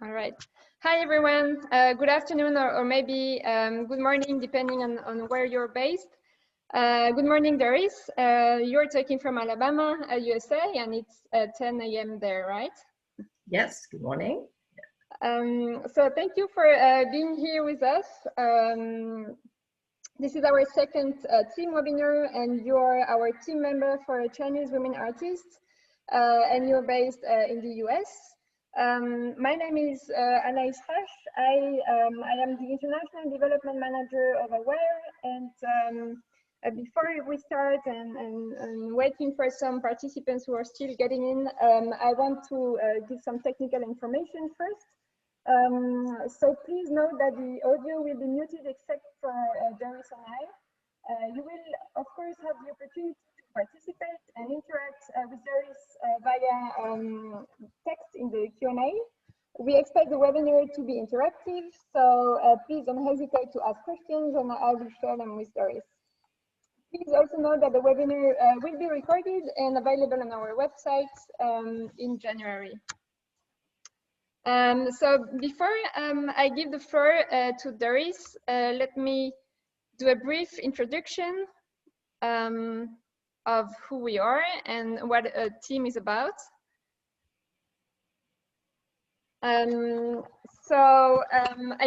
All right. Hi, everyone. Good afternoon, or maybe good morning, depending on where you're based. Good morning, Doris. You're talking from Alabama, USA, and it's 10 a.m. there, right? Yes, good morning. So thank you for being here with us. This is our second team webinar, and you're our team member for Chinese women artists, and you're based in the US. My name is Anaïs Rash. I am the International Development Manager of Aware, and before we start and waiting for some participants who are still getting in, I want to give some technical information first. So please note that the audio will be muted except for Doris and I. You will, of course, have the opportunity to participate and interact with Doris via text in the Q&A. We expect the webinar to be interactive, so please don't hesitate to ask questions and I will share them with Doris. Please also note that the webinar will be recorded and available on our website in January. So before I give the floor to Doris, let me do a brief introduction of who we are and what a team is about. I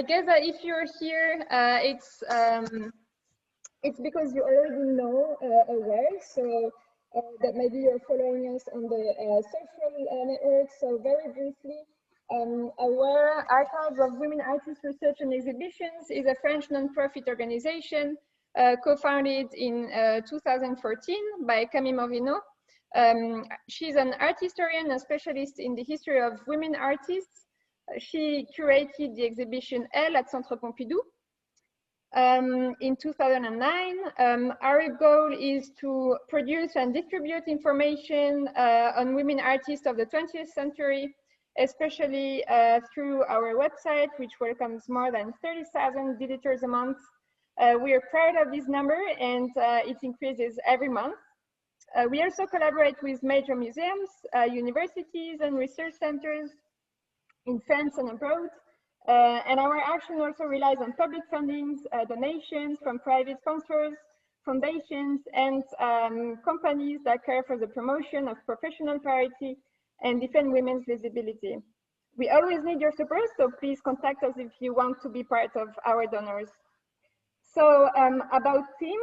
guess that if you're here, it's because you already know Aware, so that maybe you're following us on the social network. So very briefly, Aware, Archives of Women Artists Research and Exhibitions, is a French non-profit organization co-founded in 2014 by Camille Morvino. She's an art historian and specialist in the history of women artists. She curated the exhibition Elle at Centre Pompidou. In 2009, our goal is to produce and distribute information on women artists of the 20th century, especially through our website, which welcomes more than 30,000 visitors a month. We are proud of this number, and it increases every month. We also collaborate with major museums, universities, and research centers in France and abroad. And our action also relies on public fundings, donations from private sponsors, foundations, and companies that care for the promotion of professional parity and defend women's visibility. We always need your support, so please contact us if you want to be part of our donors. So about Team,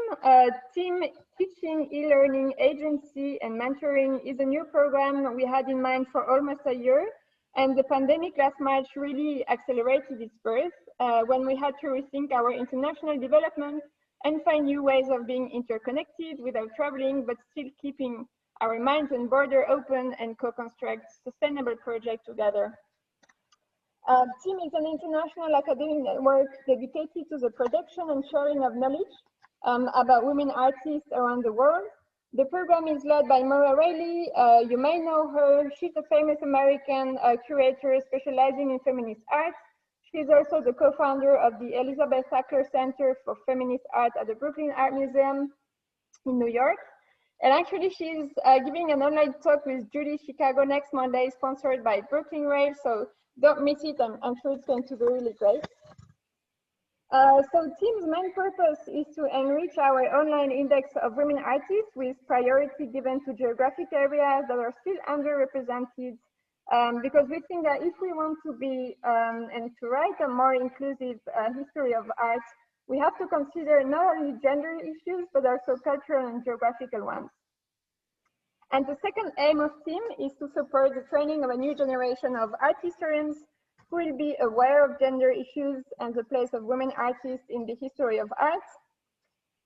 Team Teaching, e-learning, agency, and mentoring is a new program we had in mind for almost a year. And the pandemic last March really accelerated its birth when we had to rethink our international development and find new ways of being interconnected without traveling, but still keeping our minds and border open and co-construct sustainable projects together. Team is an international academic network dedicated to the production and sharing of knowledge about women artists around the world. The program is led by Maura Reilly. You may know her. She's a famous American curator specializing in feminist art. She's also the co-founder of the Elizabeth Sackler Center for Feminist Art at the Brooklyn Art Museum in New York. And actually, she's giving an online talk with Judy Chicago next Monday, sponsored by Brooklyn Rail. So don't miss it. I'm sure it's going to be really great. So Team's main purpose is to enrich our online index of women artists with priority given to geographic areas that are still underrepresented, because we think that if we want to be and to write a more inclusive history of art, we have to consider not only gender issues, but also cultural and geographical ones. And the second aim of Team is to support the training of a new generation of art historians who will be aware of gender issues and the place of women artists in the history of art.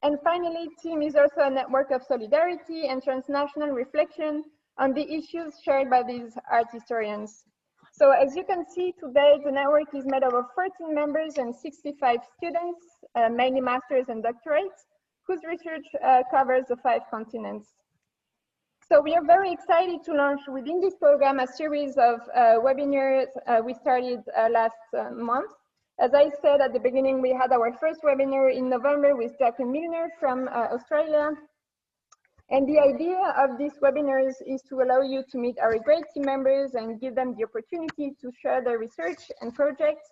And finally, Team is also a network of solidarity and transnational reflection on the issues shared by these art historians. So as you can see today, the network is made up of 14 members and 65 students, mainly masters and doctorates, whose research covers the 5 continents. So we are very excited to launch within this program a series of webinars we started last month. As I said at the beginning, we had our first webinar in November with Jacqueline Milner from Australia. And the idea of these webinars is to allow you to meet our great team members and give them the opportunity to share their research and projects.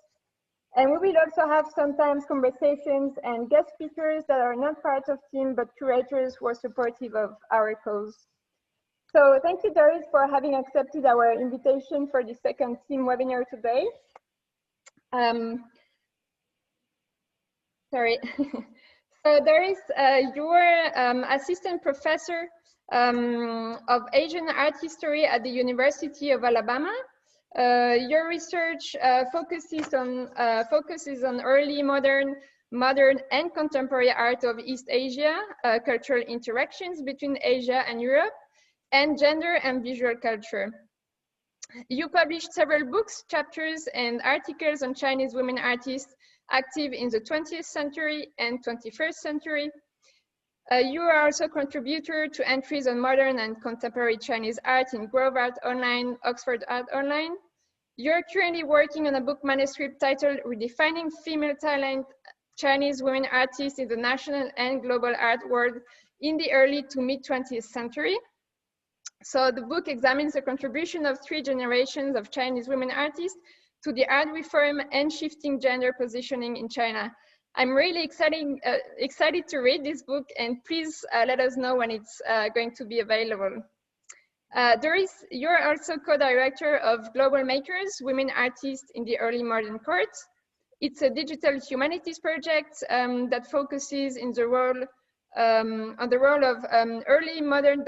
And we will also have sometimes conversations and guest speakers that are not part of team, but curators who are supportive of our cause. So thank you, Doris, for having accepted our invitation for the second team webinar today. Sorry. So Doris, you're assistant professor of Asian art history at the University of Alabama. Your research focuses on early modern and contemporary art of East Asia, cultural interactions between Asia and Europe, and gender and visual culture. You published several books, chapters, and articles on Chinese women artists active in the 20th century and 21st century. You are also a contributor to entries on modern and contemporary Chinese art in Grove Art Online, Oxford Art Online. You're currently working on a book manuscript titled Redefining Female Talent, Chinese Women Artists in the National and Global Art World in the Early to Mid-20th Century. So the book examines the contribution of 3 generations of Chinese women artists to the art reform and shifting gender positioning in China. I'm really excited to read this book, and please let us know when it's going to be available. Doris, you're also co-director of Global Makers, Women Artists in the Early Modern Court. It's a digital humanities project that focuses on the role of early modern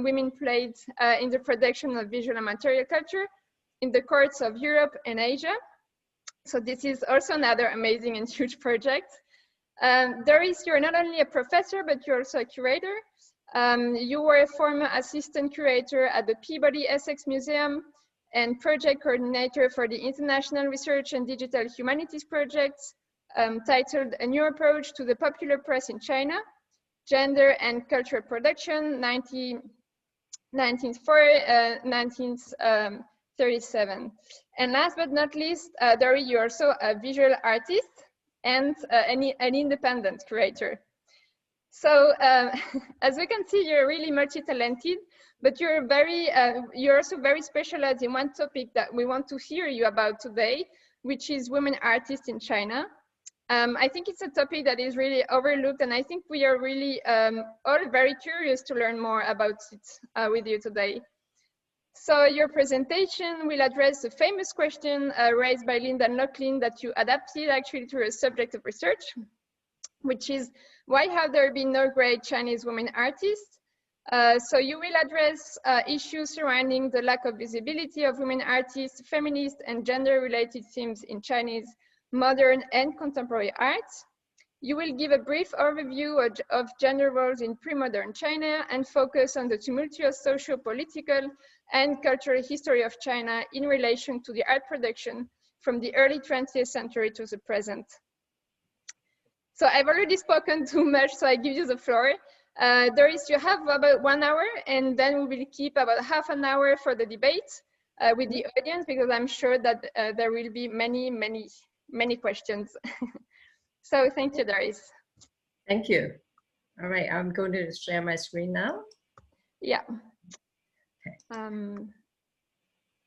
women played in the production of visual and material culture in the courts of Europe and Asia. So this is also another amazing and huge project. Doris, you're not only a professor, but you're also a curator. You were a former assistant curator at the Peabody Essex Museum and project coordinator for the International Research and Digital Humanities Projects titled A New Approach to the Popular Press in China, Gender and Cultural Production, 1937. And last but not least, Doris, you're also a visual artist and an independent curator. So as we can see, you're really multi-talented, but you're also very specialized in one topic that we want to hear you about today, which is women artists in China. I think it's a topic that is really overlooked, and I think we are really all very curious to learn more about it with you today. So your presentation will address the famous question raised by Linda Locklin that you adapted actually to a subject of research, which is, why have there been no great Chinese women artists? So you will address issues surrounding the lack of visibility of women artists, feminist and gender-related themes in Chinese modern and contemporary art. You will give a brief overview of gender roles in pre-modern China and focus on the tumultuous socio-political and cultural history of China in relation to the art production from the early 20th century to the present. So I've already spoken too much, so I give you the floor. Doris, you have about 1 hour, and then we will keep about half an hour for the debate with the audience, because I'm sure that there will be many questions. So thank you, Doris. Thank you. All right, I'm going to share my screen now. Yeah. Okay.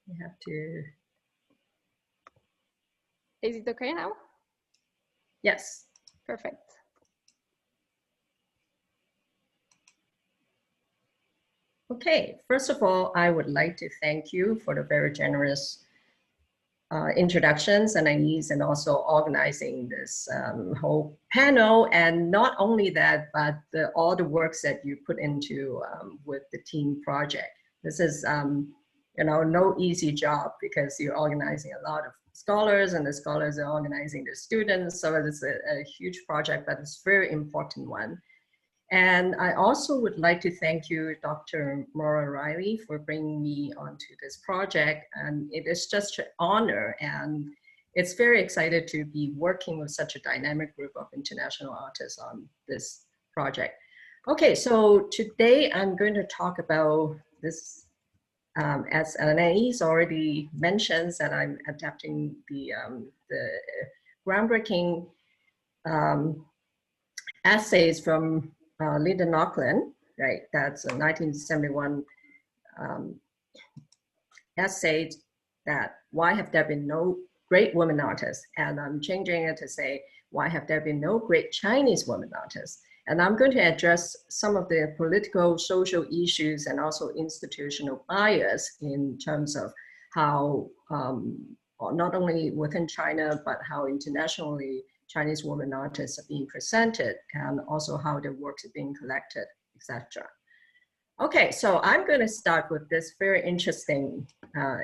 You have to. Is it okay now? Yes. Perfect. Okay, first of all, I would like to thank you for the very generous introductions and ideas, and also organizing this whole panel. And not only that, but all the works that you put into with the team project. This is, you know, no easy job, because you're organizing a lot of scholars, and the scholars are organizing the students. So it's a huge project, but it's a very important one. And I also would like to thank you, Dr. Maura Riley, for bringing me onto this project. And it is just an honor, and it's very excited to be working with such a dynamic group of international artists on this project. Okay, so today I'm going to talk about this, as Anaïs already mentions, that I'm adapting the groundbreaking essays from Linda Nochlin, right? That's a 1971 essay that why have there been no great women artists? And I'm changing it to say, why have there been no great Chinese women artists? And I'm going to address some of the political, social issues and also institutional bias in terms of how, not only within China, but how internationally Chinese women artists are being presented, and also how their works are being collected, etc. Okay, so I'm going to start with this very interesting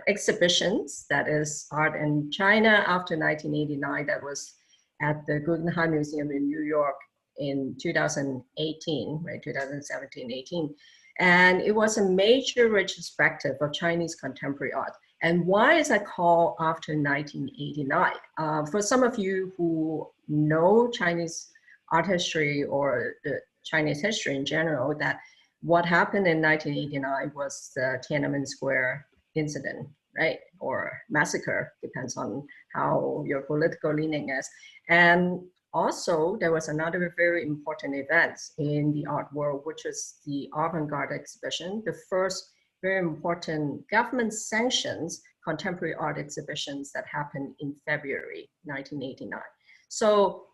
exhibitions, that is art in China after 1989, that was at the Guggenheim Museum in New York in 2018, right, 2017-18. And it was a major retrospective of Chinese contemporary art. And why is that called after 1989? For some of you who know Chinese art history or the Chinese history in general, that what happened in 1989 was the Tiananmen Square incident, right? Or massacre, depends on how your political leaning is. And also, there was another very important event in the art world, which is the avant-garde exhibition, the first very important government-sanctioned contemporary art exhibitions that happened in February 1989. So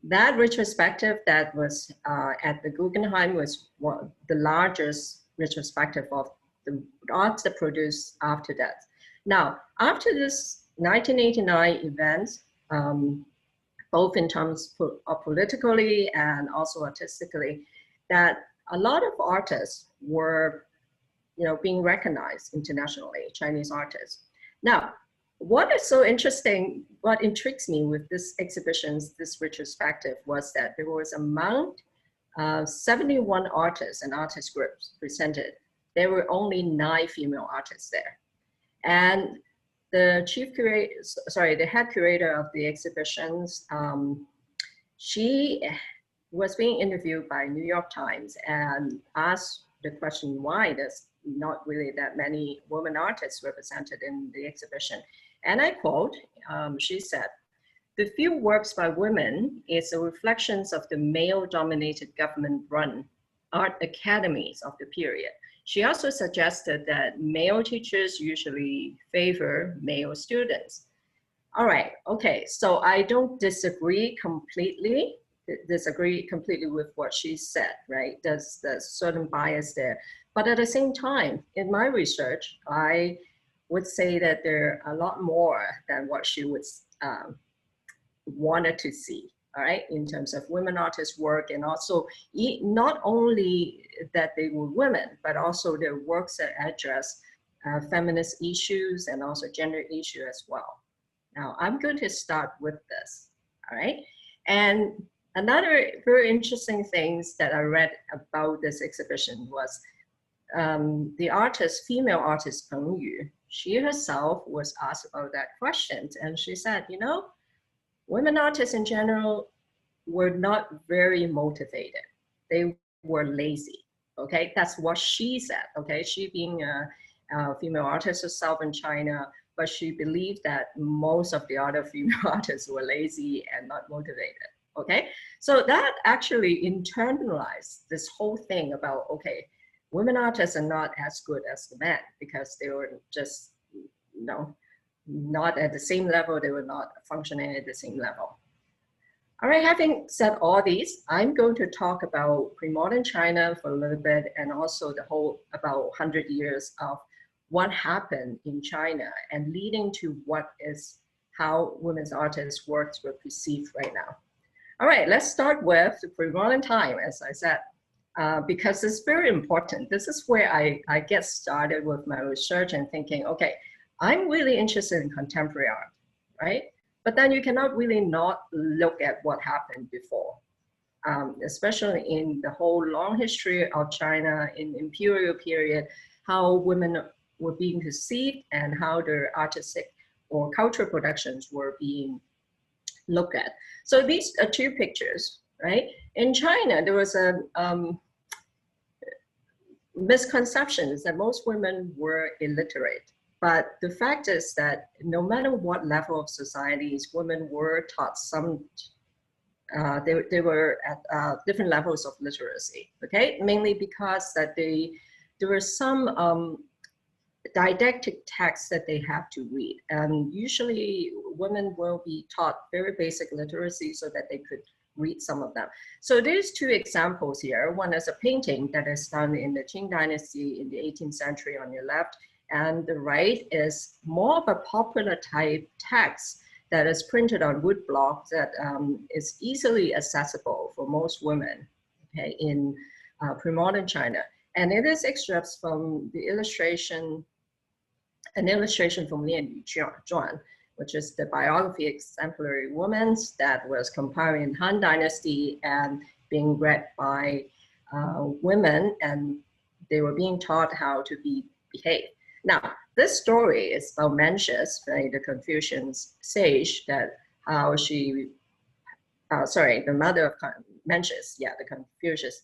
that retrospective that was at the Guggenheim was the largest retrospective of the arts that produced after that. Now, after this 1989 event, both in terms of politically and also artistically, that a lot of artists were, being recognized internationally, Chinese artists. Now, what is so interesting, what intrigues me with this exhibitions, this retrospective, was that there was among 71 artists and artist groups presented, there were only 9 female artists there. And the the head curator of the exhibitions, she was being interviewed by New York Times and asked the question, why there's not really that many women artists represented in the exhibition. And I quote, she said, "The few works by women is a reflection of the male-dominated government-run art academies of the period. She also suggested that male teachers usually favor male students." All right, okay, so I don't disagree completely with what she said, right? There's certain bias there. But at the same time, in my research, I would say that there are a lot more than what she would wanted to see, all right, in terms of women artists' work, and also not only that they were women, but also their works that address feminist issues and also gender issue as well. Now, I'm going to start with this, all right? And another very interesting things that I read about this exhibition was the artist, female artist Peng Yu. She herself was asked about that question, and she said, women artists in general were not very motivated. They were lazy, okay? That's what she said, okay? She being a female artist herself in China, but she believed that most of the other female artists were lazy and not motivated, okay? So that actually internalized this whole thing about, okay, women artists are not as good as the men because they were just, not at the same level, they were not functioning at the same level. All right, having said all these, I'm going to talk about pre-modern China for a little bit, and also the whole about 100 years of what happened in China and leading to how women's artists' works were perceived right now. All right, let's start with the pre-modern time, as I said, because it's very important. This is where I get started with my research and thinking, okay, I'm really interested in contemporary art, right? But then you cannot really not look at what happened before, especially in the whole long history of China in imperial period, how women were being perceived and how their artistic or cultural productions were being looked at. So these are 2 pictures, right? In China, there was a misconception that most women were illiterate. But the fact is that no matter what level of societies, women were taught some they were at different levels of literacy, okay? Mainly because that there were some didactic texts that they have to read. And usually women will be taught very basic literacy so that they could read some of them. So there's two examples here. One is a painting that is done in the Qing Dynasty in the 18th century on your left, and the right is more of a popular type text that is printed on wood blocks that is easily accessible for most women, okay, in pre-modern China. And it is extracts from the illustration, an illustration from Lian Yu Zhuan, which is the biography exemplary woman that was compiled in Han Dynasty and being read by women, and they were being taught how to behave. Now, this story is about Mencius, right, the Confucian sage, that how she, the mother of Mencius, yeah, the Confucius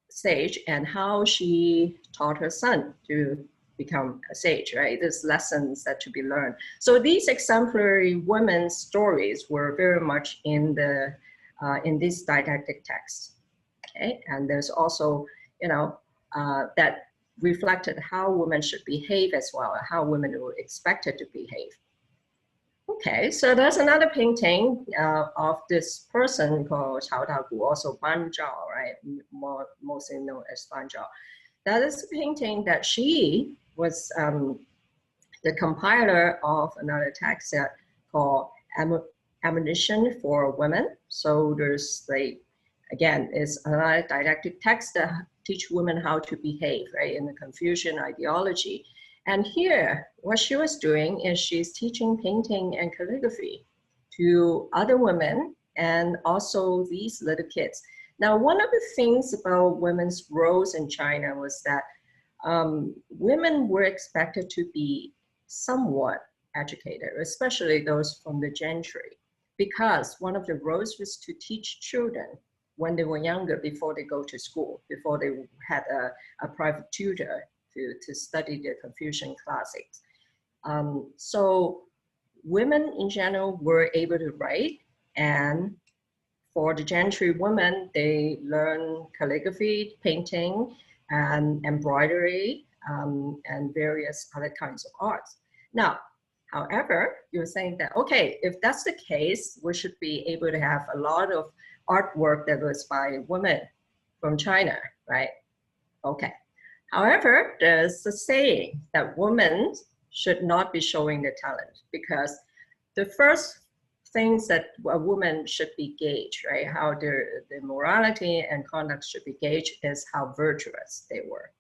sage, and how she taught her son to become a sage, right? There's lessons that to be learned. So these exemplary women's stories were very much in the in this didactic text, okay? And there's also, you know, that reflected how women should behave as well, how women were expected to behave. Okay, so there's another painting of this person called Chao Dagu, also Ban Zhao, right? Mostly known as Ban Zhao. That is a painting that she was the compiler of another text that called Ammunition for Women. So there's like, again, it's another didactic text that teach women how to behave, right, in the Confucian ideology. And here, what she was doing is she's teaching painting and calligraphy to other women and also these little kids. Now, one of the things about women's roles in China was that women were expected to be somewhat educated, especially those from the gentry, because one of the roles was to teach children when they were younger, before they go to school, before they had a private tutor to study the Confucian classics. So women in general were able to write, and for the gentry women, they learn calligraphy, painting, and embroidery, and various other kinds of arts. Now, however, you're saying that, okay, if that's the case, we should be able to have a lot of artwork that was by women from China, right? Okay. However, there's a saying that women should not be showing their talent, because the first things that a woman should be gauged, right? How their morality and conduct should be gauged is how virtuous they were.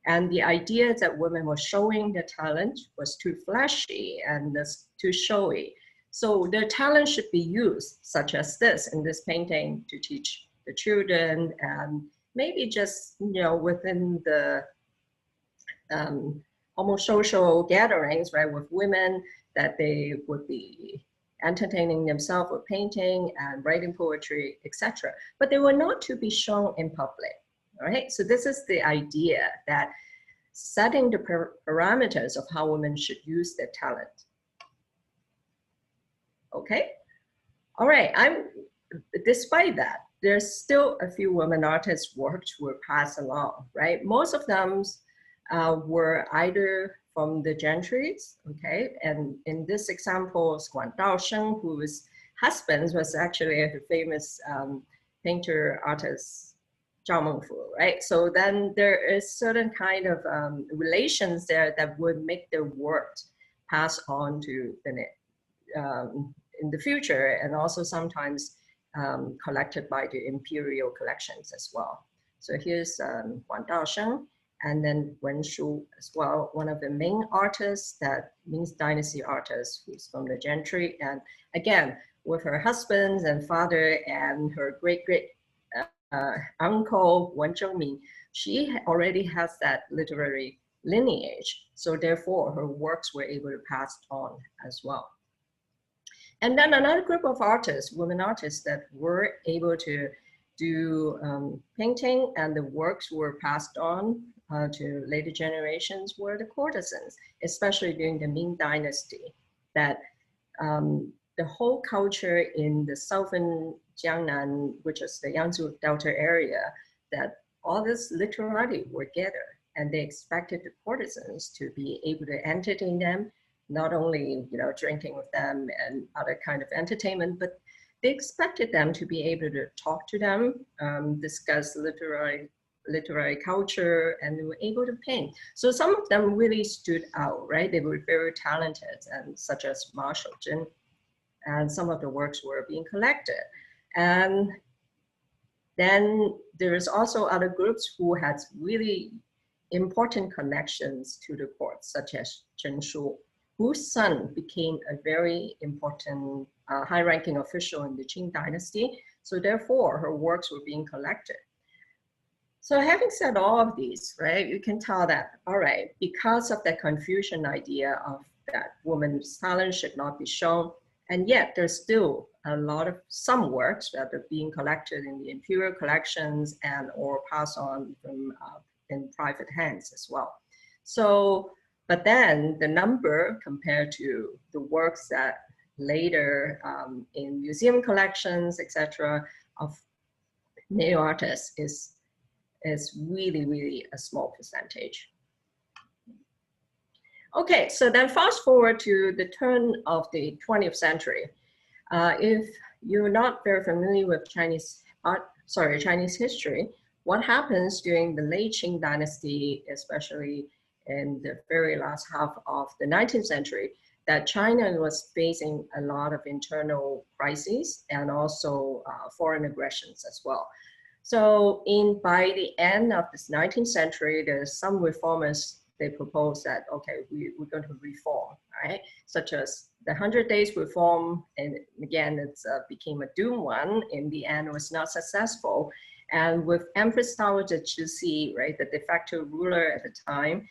And the idea that women were showing their talent was too flashy and too showy. So their talent should be used, such as this in this painting, to teach the children, and maybe just, you know, within the homosocial gatherings, right, with women, that they would be entertaining themselves with painting and writing poetry, etc. But they were not to be shown in public, all right? So this is the idea, that setting the parameters of how women should use their talent. Okay, all right, despite that, there's still a few women artists' works were passed along, right? Most of them were either from the gentries, okay? And in this example, Guan Daosheng, whose husband was actually a famous painter artist, Zhao Mengfu, right? So then there is certain kind of relations there that would make their work pass on to the in the future, and also sometimes collected by the imperial collections as well. So here's Guan Daosheng, and then Wen Shu as well, one of the main artists, that means dynasty artists, who's from the gentry. And again, with her husband and father and her great-great uncle, Wen Zhengmin, she already has that literary lineage. So therefore, her works were able to pass on as well. And then another group of artists, women artists, that were able to do painting, and the works were passed on to later generations, were the courtesans, especially during the Ming Dynasty, that the whole culture in the southern Jiangnan, which is the Yangtze Delta area, that all this literati were gathered, and they expected the courtesans to be able to entertain them, not only drinking with them and other kind of entertainment, but they expected them to be able to talk to them, discuss literary culture, and they were able to paint. So some of them really stood out, right? They were very talented, and such as Ma Shoujin, and some of the works were being collected. And then there is also other groups who had really important connections to the court, such as Chen Shu, whose son became a very important high-ranking official in the Qing dynasty. So therefore, her works were being collected. So having said all of these, right, you can tell that, all right, because of that Confucian idea of that women's talent should not be shown, and yet there's still a lot of some works that are being collected in the imperial collections and or passed on from in private hands as well. So, but then the number compared to the works that later in museum collections, etc., of male artists is really, really a small percentage. Okay, so then fast forward to the turn of the 20th century. If you're not very familiar with Chinese history, what happens during the late Qing dynasty, especially in the very last half of the 19th century, that China was facing a lot of internal crises and also foreign aggressions as well. So by the end of this 19th century, there's some reformers, they proposed that, okay, we're going to reform, right? Such as the 100 Days Reform, and again, it became a doomed one. In the end, it was not successful. And with Empress Dowager Cixi, right, the de facto ruler at the time,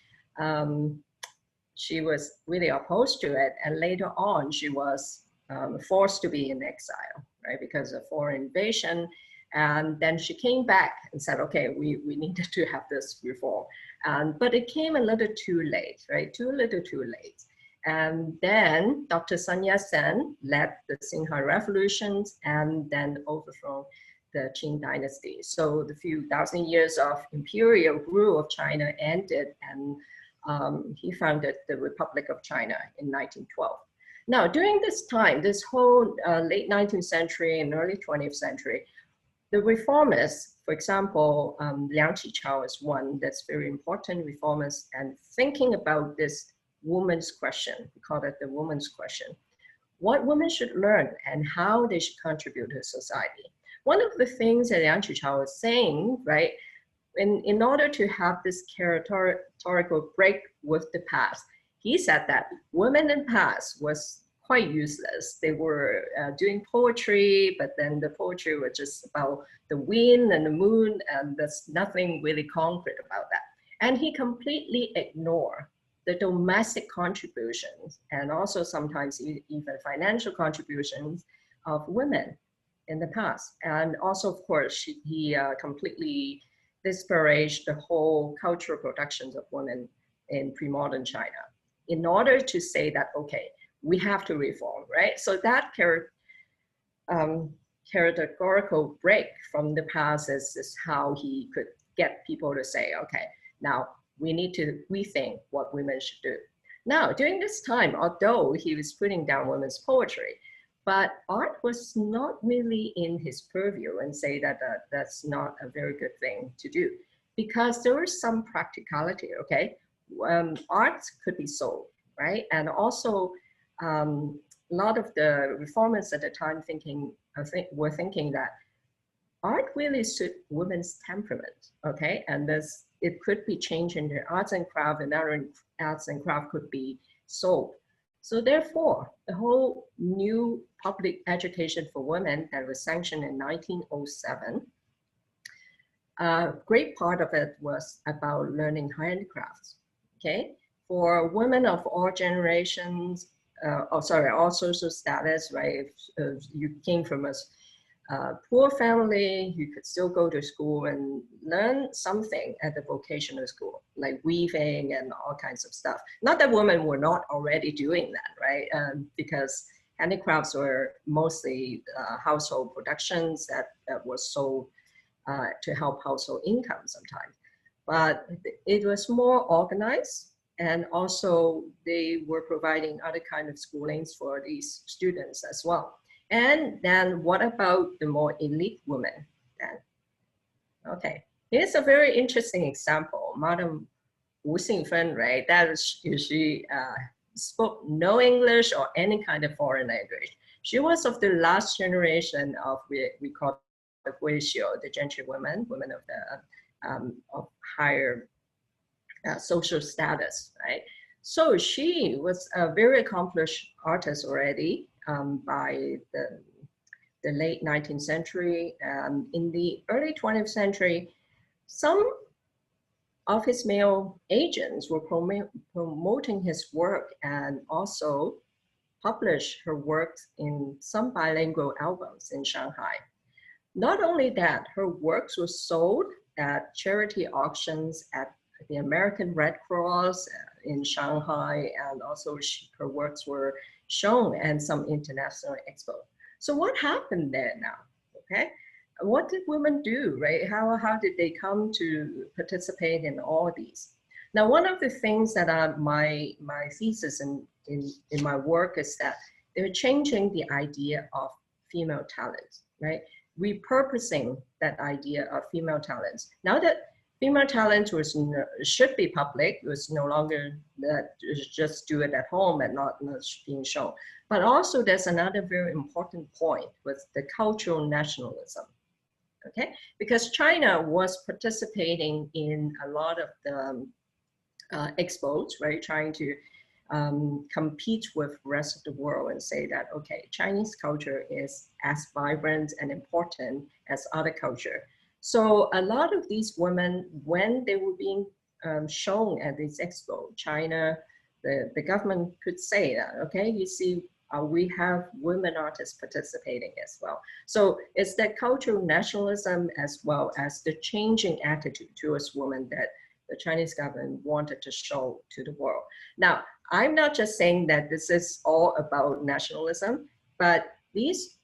she was really opposed to it. And later on, she was forced to be in exile, right, because of foreign invasion. And then she came back and said, okay, we needed to have this reform. But it came a little too late, right? Too little too late. And then Dr. Sun Yat-sen led the Xinhai revolutions and then overthrown the Qing dynasty. So the few thousand years of imperial rule of China ended, and he founded the Republic of China in 1912. Now, during this time, this whole late 19th century and early 20th century, the reformers, for example, Liang Qichao is one that's very important reformers, and thinking about this woman's question, we call it the woman's question, what women should learn and how they should contribute to society. One of the things that Liang Qichao is saying, right, in order to have this characteristical break with the past, he said that women in the past was quite useless. They were doing poetry, but then the poetry was just about the wind and the moon, and there's nothing really concrete about that. And he completely ignored the domestic contributions and also sometimes even financial contributions of women in the past. And also, of course, he completely disparaged the whole cultural productions of women in pre-modern China in order to say that, okay, we have to reform, right? So that categorical break from the past is how he could get people to say, okay, now we need to rethink what women should do. Now, during this time, although he was putting down women's poetry, but art was not really in his purview, and say that that's not a very good thing to do, because there was some practicality, okay? Art could be sold, right? And also, a lot of the reformers at the time were thinking that art really suit women's temperament, okay? And it could be changed into arts and craft, and arts and craft could be sold. So therefore, the whole new public education for women that was sanctioned in 1907, a great part of it was about learning handicrafts, okay? For women of all generations, all social status, right? If you came from a poor family, you could still go to school and learn something at the vocational school, like weaving and all kinds of stuff. Not that women were not already doing that, right? Because handicrafts were mostly household productions that were sold to help household income sometimes. But it was more organized, and also they were providing other kind of schoolings for these students as well. And then what about the more elite women then? Okay, here's a very interesting example. Madam Wu Xingfen, right? That is, she spoke no English or any kind of foreign language. She was of the last generation of, we call the Guizhou, the gentry women, women of the of higher social status, right? So she was a very accomplished artist already by the late 19th century. In the early 20th century, some of his male agents were promoting his work and also published her works in some bilingual albums in Shanghai. Not only that, her works were sold at charity auctions at the American Red Cross in Shanghai, and also her works were shown at some international expo. So what happened there now, okay? What did women do, right? How did they come to participate in all these? Now, one of the things that my thesis in my work is that they're changing the idea of female talents, right? Repurposing that idea of female talents. Now that female talent should be public, it was no longer that just do it at home and not being shown. But also there's another very important point with the cultural nationalism, okay? Because China was participating in a lot of the expos, right? Trying to compete with the rest of the world and say that, okay, Chinese culture is as vibrant and important as other culture. So a lot of these women, when they were being shown at this expo, China, the government could say that, okay, you see, we have women artists participating as well. So it's that cultural nationalism as well as the changing attitude towards women that the Chinese government wanted to show to the world. Now, I'm not just saying that this is all about nationalism, but these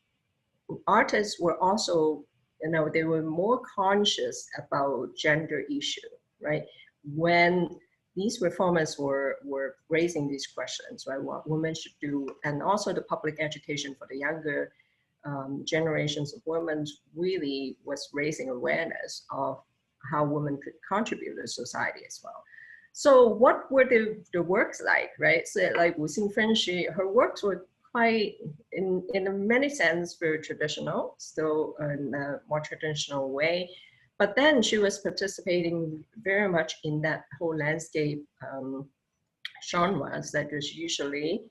artists were also, you know, they were more conscious about gender issue, right? When these reformers were raising these questions, right? What women should do, and also the public education for the younger generations of women really was raising awareness of how women could contribute to society as well. So what were the works like, right? So like Wu Xingfen, her works were quite, in many sense, very traditional, still in a more traditional way. But then she was participating very much in that whole landscape genres that was usually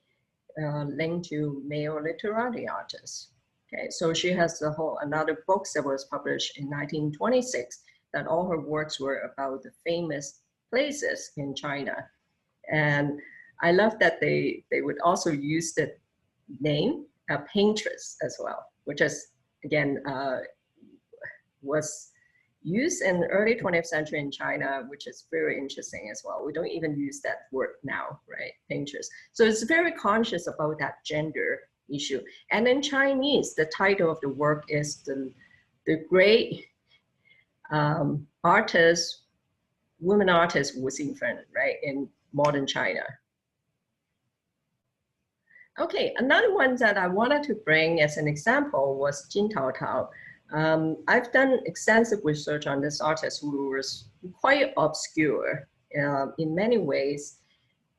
linked to male literary artists. Okay, so she has the whole, another book that was published in 1926, that all her works were about the famous places in China. And I love that they would also use the name paintress as well, which is, again, was used in the early 20th century in China, which is very interesting as well. We don't even use that word now, right? Paintress. So it's very conscious about that gender issue. And in Chinese, the title of the work is the great artist, women artist Wu Xingfen, right, in modern China. Okay, another one that I wanted to bring as an example was Jin Taotao. I've done extensive research on this artist who was quite obscure in many ways.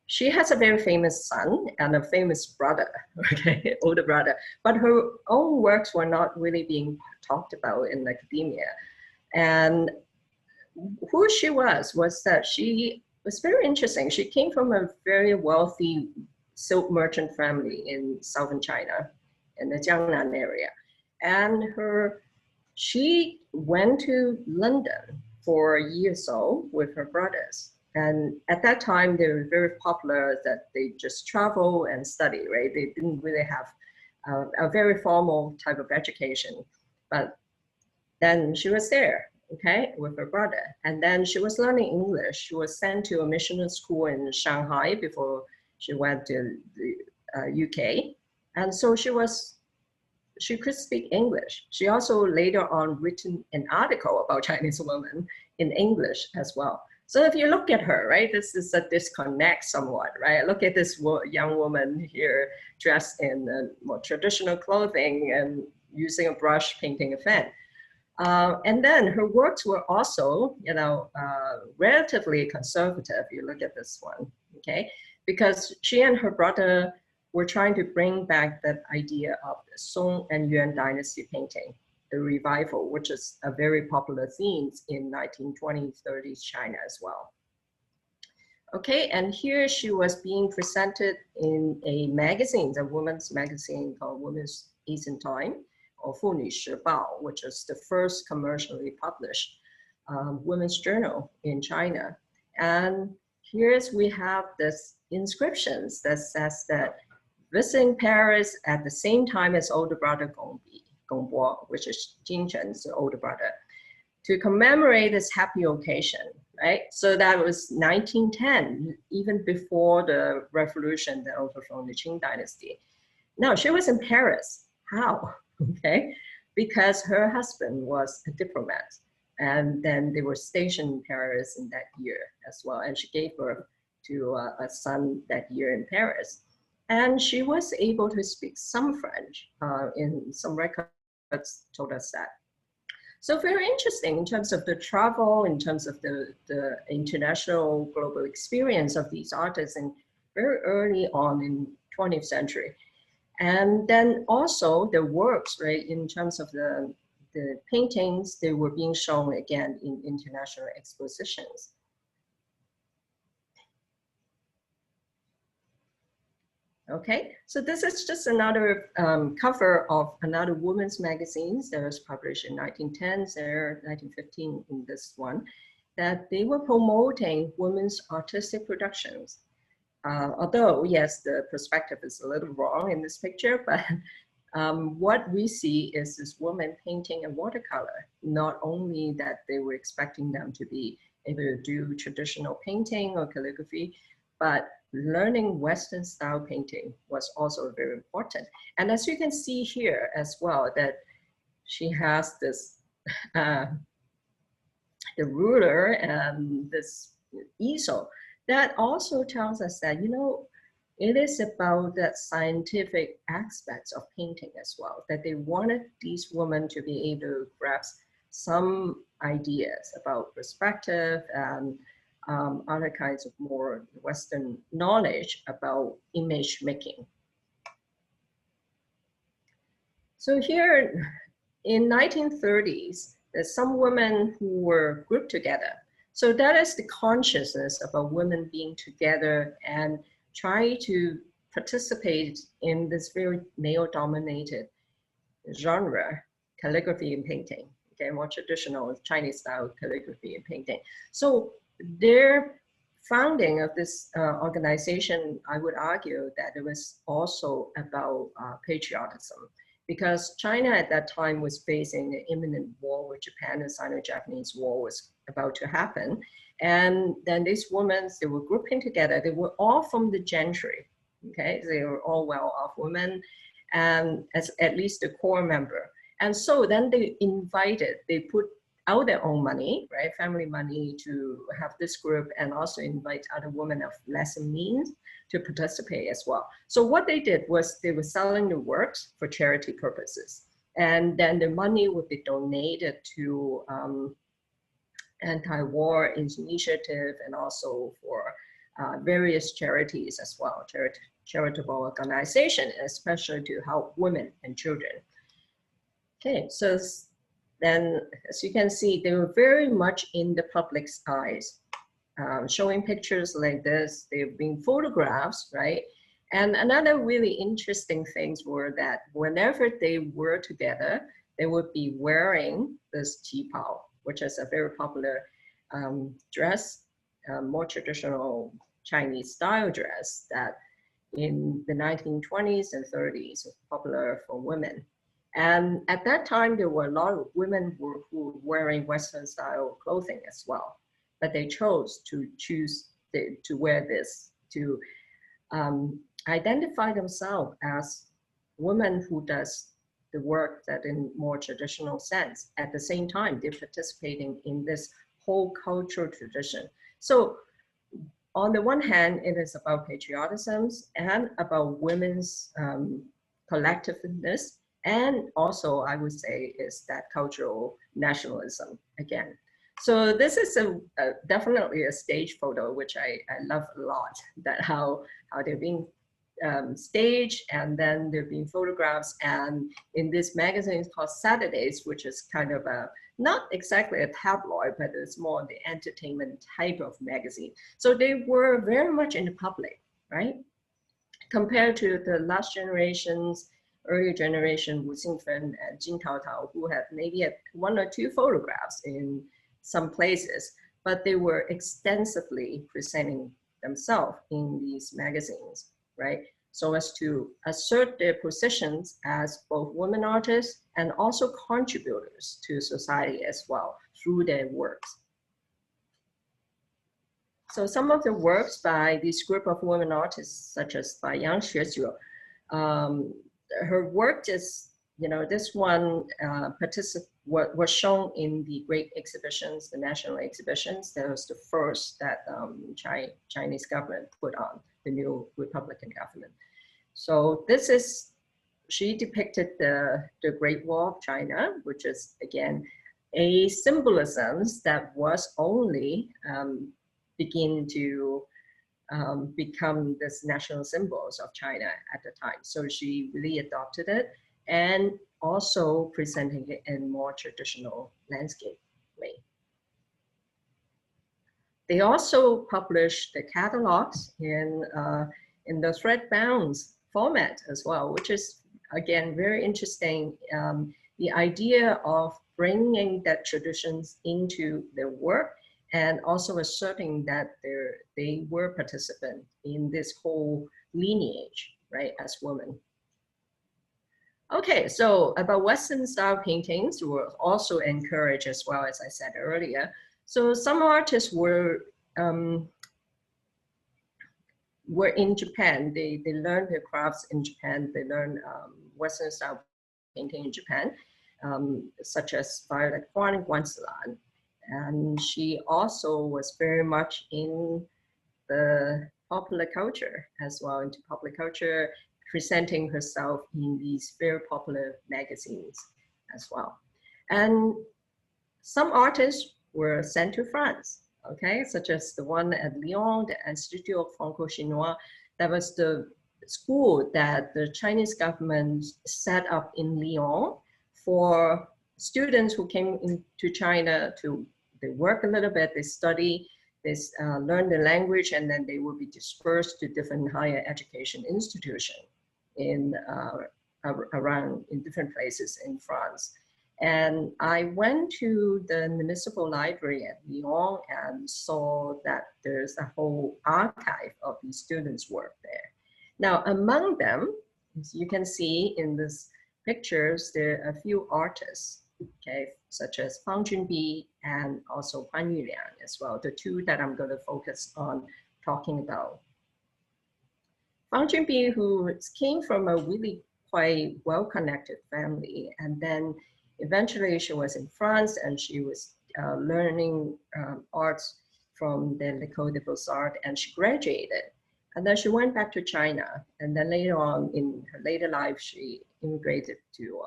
She has a very famous son and a famous brother, okay, older brother, but her own works were not really being talked about in academia. And who she was that she was very interesting. She came from a very wealthy silk merchant family in southern China, in the Jiangnan area. And she went to London for a year or so with her brothers. And at that time, they were very popular that they just travel and study, right? They didn't really have a very formal type of education. But then she was there, okay, with her brother. And then she was learning English. She was sent to a missionary school in Shanghai before she went to the UK. And so she could speak English. She also later on written an article about Chinese women in English as well. So if you look at her, right, this is a disconnect somewhat, right? Look at this young woman here dressed in more traditional clothing and using a brush painting a fan. And then her works were also, you know, relatively conservative. You look at this one, okay? Because she and her brother were trying to bring back that idea of the Song and Yuan dynasty painting, the revival, which is a very popular theme in 1920s, 30s China as well. Okay, and here she was being presented in a magazine, a women's magazine called Women's Eastern Time, or 妇女时报, which is the first commercially published women's journal in China. And here's we have this inscriptions that says that visiting Paris at the same time as older brother Gongbo, which is Jin Chen's older brother, to commemorate this happy occasion, right? So that was 1910, even before the revolution that overthrew the Qing dynasty. Now, she was in Paris. How? Okay, because her husband was a diplomat, and then they were stationed in Paris in that year as well, and she gave birth to a son that year in Paris. And she was able to speak some French, in some records told us that. So very interesting in terms of the travel, in terms of the international global experience of these artists in very early on in 20th century. And then also the works, right, in terms of the paintings, they were being shown again in international expositions. Okay, so this is just another cover of another women's magazines that was published in 1910s, there, 1915 in this one, that they were promoting women's artistic productions. Although, yes, the perspective is a little wrong in this picture, but what we see is this woman painting in watercolor. Not only that they were expecting them to be able to do traditional painting or calligraphy, but learning Western style painting was also very important. And as you can see here as well, that she has this, the ruler and this easel. That also tells us that, you know, it is about that scientific aspects of painting as well, that they wanted these women to be able to grasp some ideas about perspective and other kinds of more Western knowledge about image making. So here in 1930s, there's some women who were grouped together. So that is the consciousness about women being together and trying to participate in this very male-dominated genre, calligraphy and painting, okay, more traditional Chinese style calligraphy and painting. So their founding of this organization, I would argue that it was also about patriotism, because China at that time was facing an imminent war with Japan. The Sino-Japanese War was about to happen. And then these women, they were grouping together. They were all from the gentry, okay? They were all well-off women, and as at least the core member. And so then they invited, they put out their own money, right, family money, to have this group, and also invite other women of lesser means to participate as well. So what they did was they were selling the works for charity purposes. And then the money would be donated to anti-war initiative, and also for various charities as well, charitable organization, especially to help women and children. Okay, so then, as you can see, they were very much in the public's eyes, showing pictures like this. They've been photographs, right? And another really interesting things were that whenever they were together, they would be wearing this qipao, which is a very popular dress, more traditional Chinese style dress that in the 1920s and 30s was popular for women. And at that time, there were a lot of women who were wearing Western style clothing as well, but they chose to wear this to identify themselves as women who does the work that in more traditional sense. At the same time, they're participating in this whole cultural tradition. So on the one hand, it is about patriotism and about women's collectiveness, and also I would say is that cultural nationalism again. So this is definitely a stage photo, which I love a lot, that how they're being staged, and then they're being photographs, and in this magazine called Saturdays, which is kind of a, not exactly a tabloid, but it's more the entertainment type of magazine. So they were very much in the public, right? Compared to the last generations, earlier generation, Wu Xingfen and Jin Taotao, who had maybe 1 or 2 photographs in some places, but they were extensively presenting themselves in these magazines, right? So as to assert their positions as both women artists and also contributors to society as well through their works. So some of the works by this group of women artists, such as by Yang Xuexiu, her work is, you know, this one was shown in the great exhibitions, the national exhibitions. That was the first that Chinese government put on, the new Republican government. So this is, she depicted the Great Wall of China, which is again a symbolism that was only begin to become this national symbols of China at the time. So she really adopted it and also presenting it in more traditional landscape way. They also published the catalogs in the thread-bound format as well, which is again very interesting. The idea of bringing that traditions into their work and also asserting that they were participants in this whole lineage, right, as women. Okay, so about Western style paintings were also encouraged as well, as I said earlier. So some artists were in Japan. They learned their crafts in Japan. They learned Western style painting in Japan, such as Violet Guanzilan. And she also was very much in the popular culture as well, into popular culture, presenting herself in these very popular magazines as well. And some artists were sent to France, okay, such as the one at Lyon, the Institut Franco-Chinois. That was the school that the Chinese government set up in Lyon for students who came into China to work a little bit, they study, they learn the language, and then they will be dispersed to different higher education institutions around in different places in France. And I went to the municipal library at Lyon and saw that there's a whole archive of these students' work there. Now, among them, as you can see in these pictures, there are a few artists, okay, such as Fang Junbi and also Pan Yuliang as well, the two that I'm going to focus on talking about. Fang Junbi, who came from a really quite well-connected family, and then eventually she was in France and she was learning arts from the L'École des Beaux-Arts, and she graduated. And then she went back to China, and then later on in her later life, she immigrated to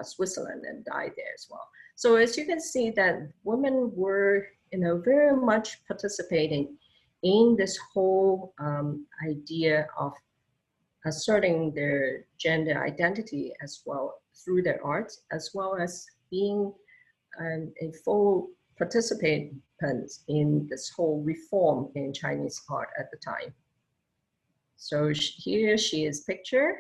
Switzerland and died there as well. So as you can see that women were, you know, very much participating in this whole idea of asserting their gender identity as well through their art, as well as being a full participant in this whole reform in Chinese art at the time. So here she is pictured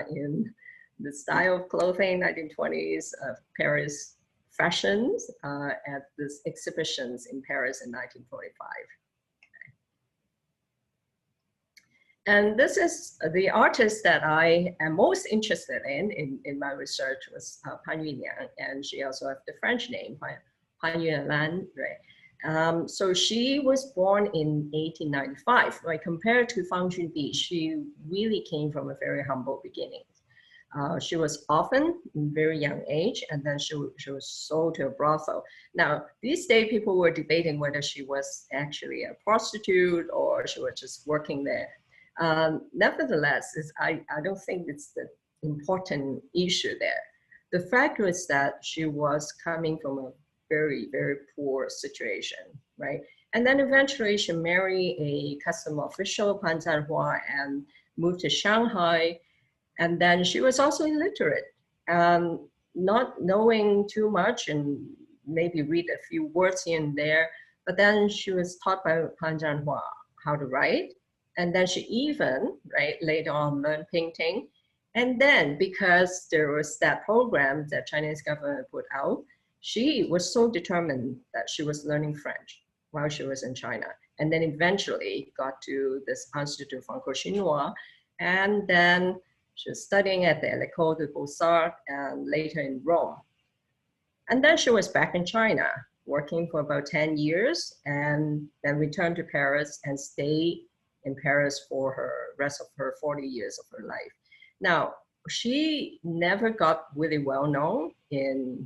in the style of clothing, 1920s Paris fashions at these exhibitions in Paris in 1945. And this is the artist that I am most interested in my research was Pan Yuliang, and she also has the French name, Pan Yuliang, right? So she was born in 1895, right? Compared to Fang Junbi, she really came from a very humble beginning. She was orphaned in a very young age, and then she was sold to a brothel. Now, these days, people were debating whether she was actually a prostitute or she was just working there. Nevertheless, I don't think it's the important issue there. The fact was that she was coming from a very, very poor situation, right? And then eventually she married a custom official, Pan Zhanhua, and moved to Shanghai. And then she was also illiterate, not knowing too much and maybe read a few words here and there. But then she was taught by Pan Zhanhua how to write. And then she even, right, later on learned painting. And then because there was that program that Chinese government put out, she was so determined that she was learning French while she was in China. And then eventually got to this Institut Franco-Chinois. And then she was studying at the École des Beaux-Arts and later in Rome. And then she was back in China, working for about 10 years, and then returned to Paris and stayed in Paris for her rest of her 40 years of her life. Now, she never got really well known in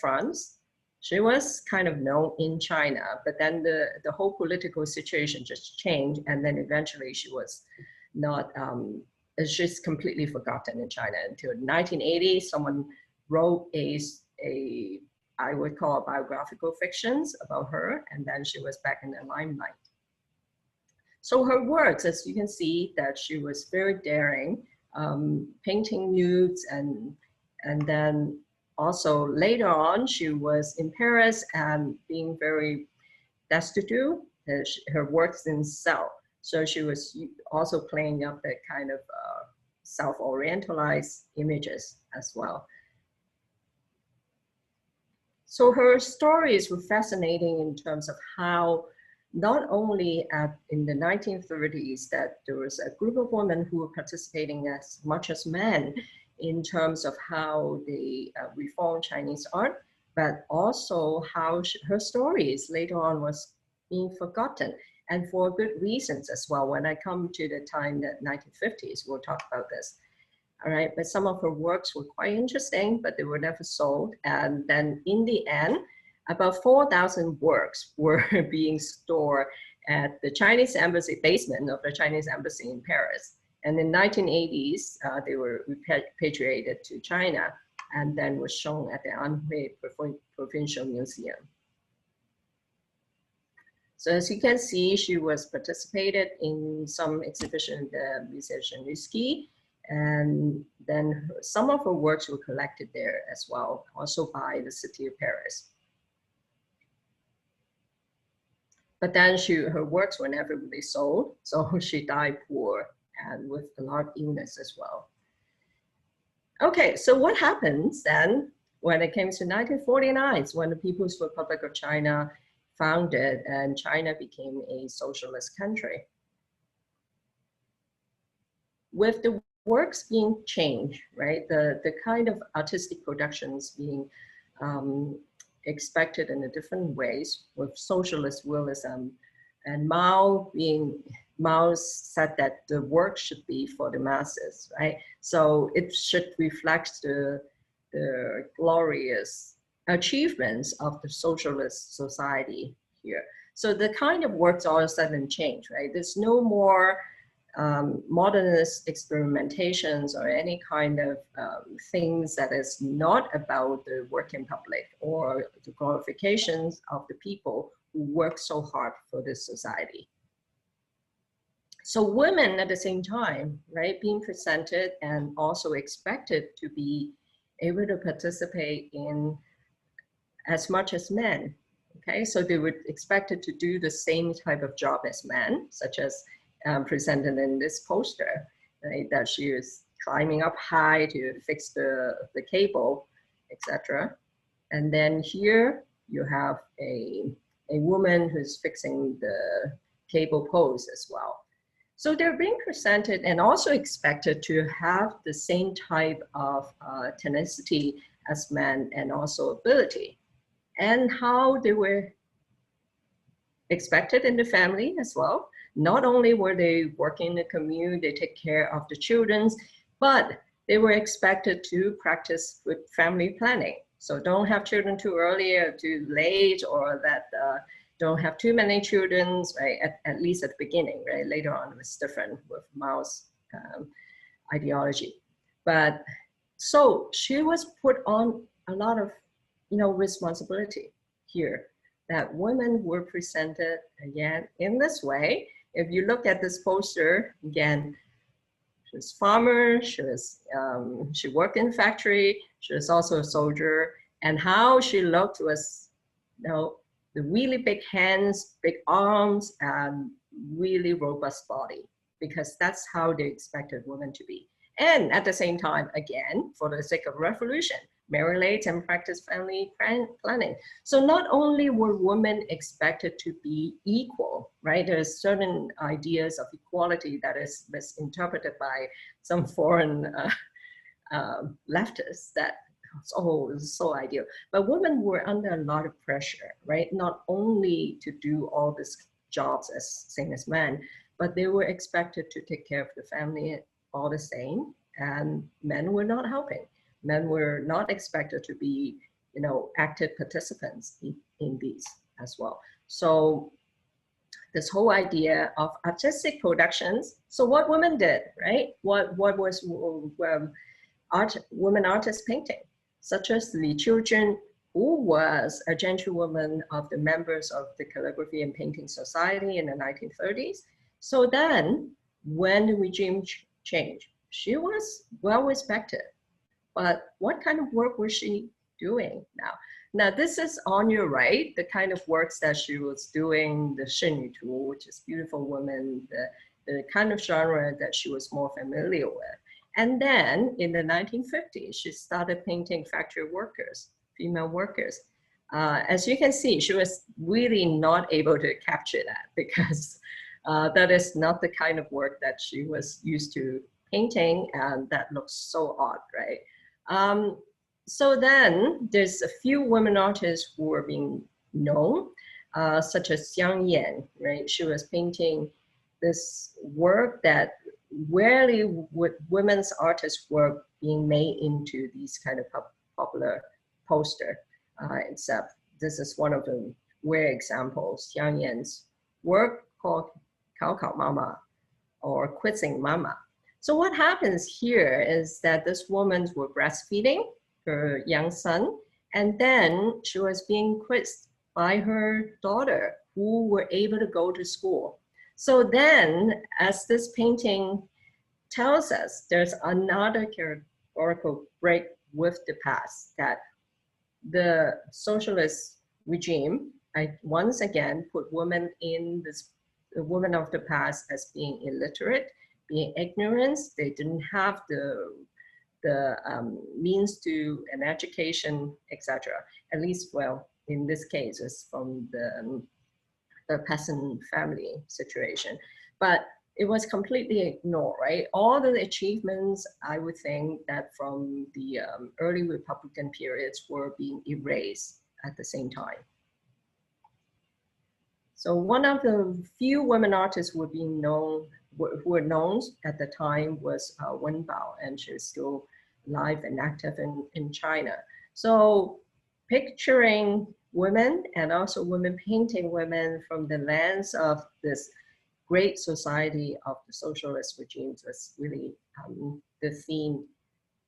France. She was kind of known in China, but then the whole political situation just changed, and then eventually she was not, she's completely forgotten in China until 1980. Someone wrote I would call biographical fictions about her, and then she was back in the limelight. So her works, as you can see, that she was very daring, painting nudes, and then also later on, she was in Paris and being very destitute. Her works didn't sell. So she was also playing up that kind of self-orientalized images as well. So her stories were fascinating in terms of how not only in the 1930s that there was a group of women who were participating as much as men in terms of how they reformed Chinese art, but also how her stories later on was being forgotten, and for good reasons as well. When I come to the time that 1950s, we'll talk about this. All right, but some of her works were quite interesting, but they were never sold. And then in the end, about 4,000 works were being stored at the Chinese embassy basement of the Chinese embassy in Paris. And in the 1980s, they were repatriated to China and then was shown at the Anhui Provincial Museum. So as you can see, she was participated in some exhibition at the Musée Janusky, and then some of her works were collected there as well, also by the city of Paris. But then her works were never really sold, so she died poor and with a lot of illness as well. Okay, so what happens then when it came to 1949, when the People's Republic of China founded and China became a socialist country? With the works being changed, right? The kind of artistic productions being expected in a different ways with socialist realism, and Mao said that the work should be for the masses, right? So it should reflect the glorious achievements of the socialist society here. So the kind of works all of a sudden change, right? There's no more modernist experimentations or any kind of things that is not about the working public or the glorifications of the people who work so hard for this society. So women at the same time, right, being presented and also expected to be able to participate in as much as men, okay? So they were expected to do the same type of job as men, such as presented in this poster, right, that she is climbing up high to fix the cable, etc. And then here you have a woman who's fixing the cable poles as well. So they're being presented and also expected to have the same type of tenacity as men and also ability. And how they were expected in the family as well. Not only were they working in the commune, they take care of the children, but they were expected to practice with family planning. So don't have children too early or too late, or that don't have too many children, right? At least at the beginning, right? Later on, it was different with Mao's ideology. But so she was put on a lot of, responsibility here, that women were presented again in this way. If you look at this poster again, she was farmer, she worked in factory, she was also a soldier, and how she looked was, the really big hands, big arms, and really robust body, because that's how they expected women to be. And at the same time, again, for the sake of revolution, marry late and practice family planning. So not only were women expected to be equal, right? There's certain ideas of equality that is misinterpreted by some foreign leftists that, oh, it's so ideal. But women were under a lot of pressure, right? Not only to do all these jobs as same as men, but they were expected to take care of the family all the same, and men were not helping. Men were not expected to be, active participants in these as well. So this whole idea of artistic productions. So what women did, right? What was women artists painting, such as Li Qiujun, who was a gentlewoman of the members of the Calligraphy and Painting Society in the 1930s. So then, when the regime changed, she was well respected. But what kind of work was she doing now? Now, this is on your right, the kind of works that she was doing, the Shenyu Tu, which is beautiful women, the kind of genre that she was more familiar with. And then in the 1950s, she started painting factory workers, female workers. As you can see, she was really not able to capture that, because that is not the kind of work that she was used to painting, and that looks so odd, right? So then there's a few women artists who were being known, such as Xiang Yan, right? She was painting this work that rarely would women's artists' work being made into these kind of popular poster, except this is one of the rare examples, Xiang Yan's work called Kao Kao Mama, or Quizzing Mama. So what happens here is that this woman was breastfeeding her young son, and then she was being quizzed by her daughter, who were able to go to school. So then, as this painting tells us, there's another categorical break with the past, that the socialist regime, once again, put women in this, the women of the past, as being illiterate, being ignorant. They didn't have the means to an education, etc. At least, well, in this case, it's from the peasant family situation. But it was completely ignored, right? All the achievements, I would think, that from the early Republican periods were being erased at the same time. So one of the few women artists who were known at the time was Wen Bao, and she's still alive and active in China. So picturing women, and also women painting women from the lens of this great society of the socialist regimes, was really the theme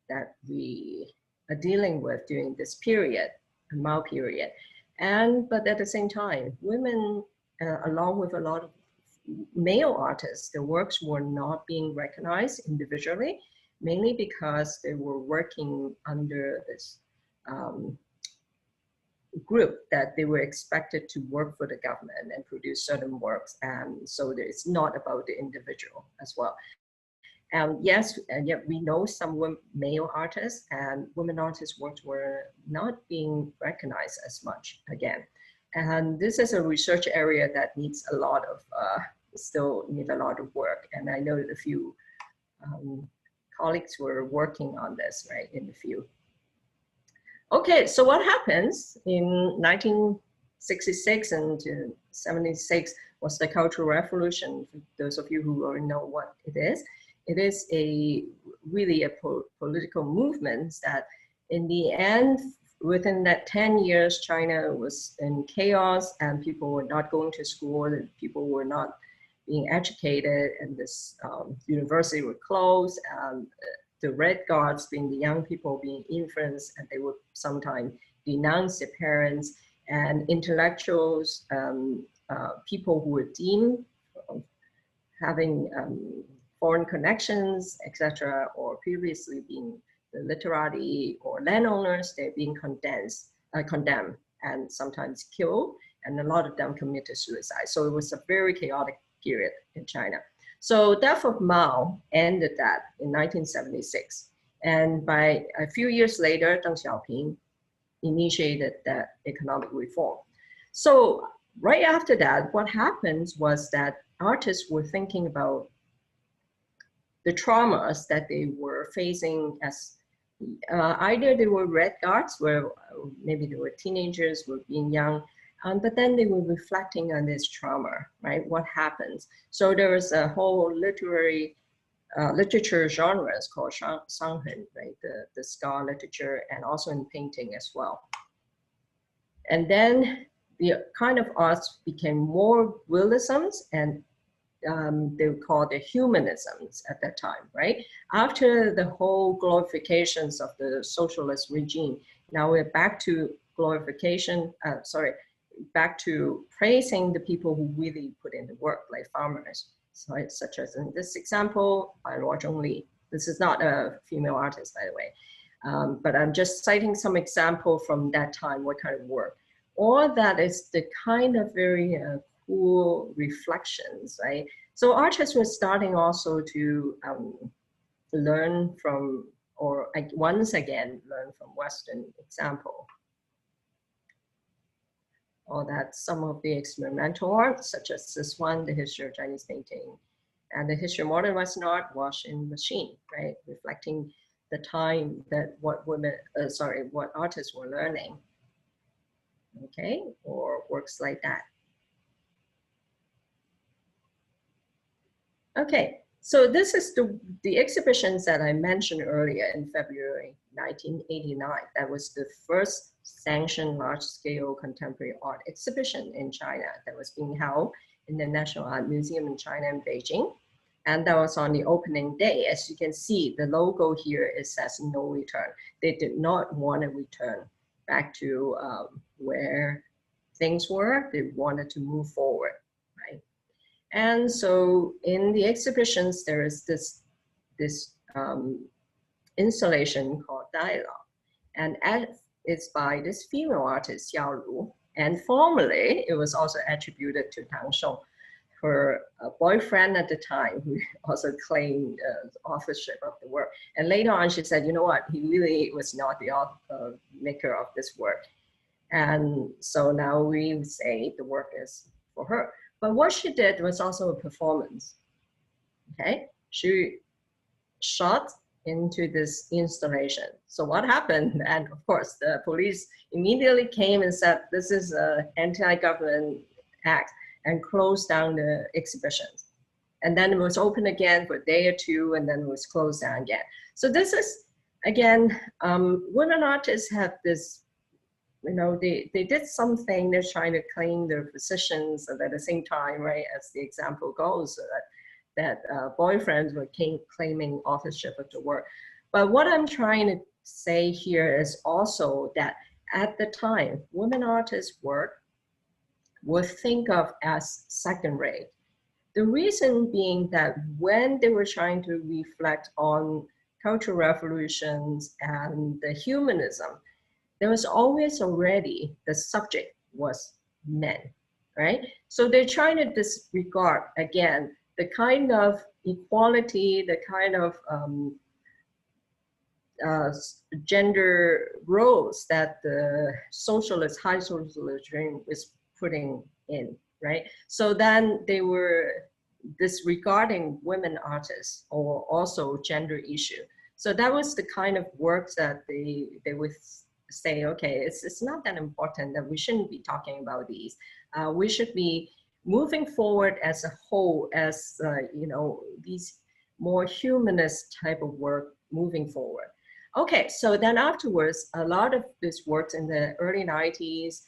that we are dealing with during this period, the Mao period. But at the same time, women, along with a lot of male artists, their works were not being recognized individually, mainly because they were working under this group that they were expected to work for the government and produce certain works. And so it's not about the individual as well. Yes, and yet we know some male artists and women artists' works were not being recognized as much again. And this is a research area that needs a lot of, still need a lot of work. And I know that a few colleagues were working on this, right, in the field. Okay, so what happens in 19 66 and to 76 was the Cultural Revolution. For those of you who already know what it is really a political movement that in the end, within that 10 years, China was in chaos and people were not going to school and people were not being educated, and this university were closed, and the Red Guards, being the young people, being influenced, and they would sometimes denounce their parents, and intellectuals, people who were deemed having foreign connections, etc., or previously being the literati or landowners, they're being condemned and sometimes killed, and a lot of them committed suicide. So it was a very chaotic period in China. So death of Mao ended that in 1976. And by a few years later, Deng Xiaoping initiated that economic reform. So right after that, what happened was that artists were thinking about the traumas that they were facing as either they were Red Guards, where maybe they were teenagers, were being young, but then they were reflecting on this trauma, right? What happens? So there was a whole literature genres called Shanghen, right? The scar literature, and also in painting as well. And then the kind of arts became more realisms, and they were called the humanisms at that time, right? After the whole glorifications of the socialist regime, now we're back to glorification, back to praising the people who really put in the work, like farmers. So it's such as in this example by Luo Zhongli. This is not a female artist, by the way, but I'm just citing some example from that time, what kind of work. All that is the kind of very cool reflections, right? So artists were starting also to learn from, or once again, learn from Western example. Or that some of the experimental art, such as this one, the history of Chinese painting, and the history of modern Western art, wash in machine, right? Reflecting the time that what artists were learning, okay? Or works like that. Okay, so this is the exhibitions that I mentioned earlier in February 1989. That was the first sanctioned large-scale contemporary art exhibition in China that was being held in the National Art Museum in China in Beijing. And that was on the opening day. As you can see, the logo here, it says no return. They did not want to return back to where things were. They wanted to move forward, right? And so in the exhibitions, there is this installation called Dialogue. And it's by this female artist, Xiao Lu. And formerly, it was also attributed to Tang Shong, her boyfriend at the time, who also claimed the authorship of the work. And later on, she said, you know what, he really was not the maker of this work. And so now we say the work is for her. But what she did was also a performance, okay? She shot into this installation. So what happened? And of course, the police immediately came and said, this is an anti-government act, and closed down the exhibitions. And then it was open again for a day or two, and then it was closed down again. So this is, again, women artists have this, you know, they did something, they're trying to claim their positions, and at the same time, right, as the example goes, so that boyfriends were claiming authorship of the work. But what I'm trying to say here is also that at the time, women artists' work were think of as second rate. The reason being that when they were trying to reflect on cultural revolutions and the humanism, there was always already the subject was men, right? So they're trying to disregard, again, the kind of equality, the kind of gender roles that the socialist, high socialist regime is putting in, right? So then they were disregarding women artists or also gender issue. So that was the kind of work that they would say, okay, it's not that important, that we shouldn't be talking about these. We should be moving forward as a whole, as you know, these more humanist type of work moving forward. Okay, so then afterwards, a lot of this works in the early 90s,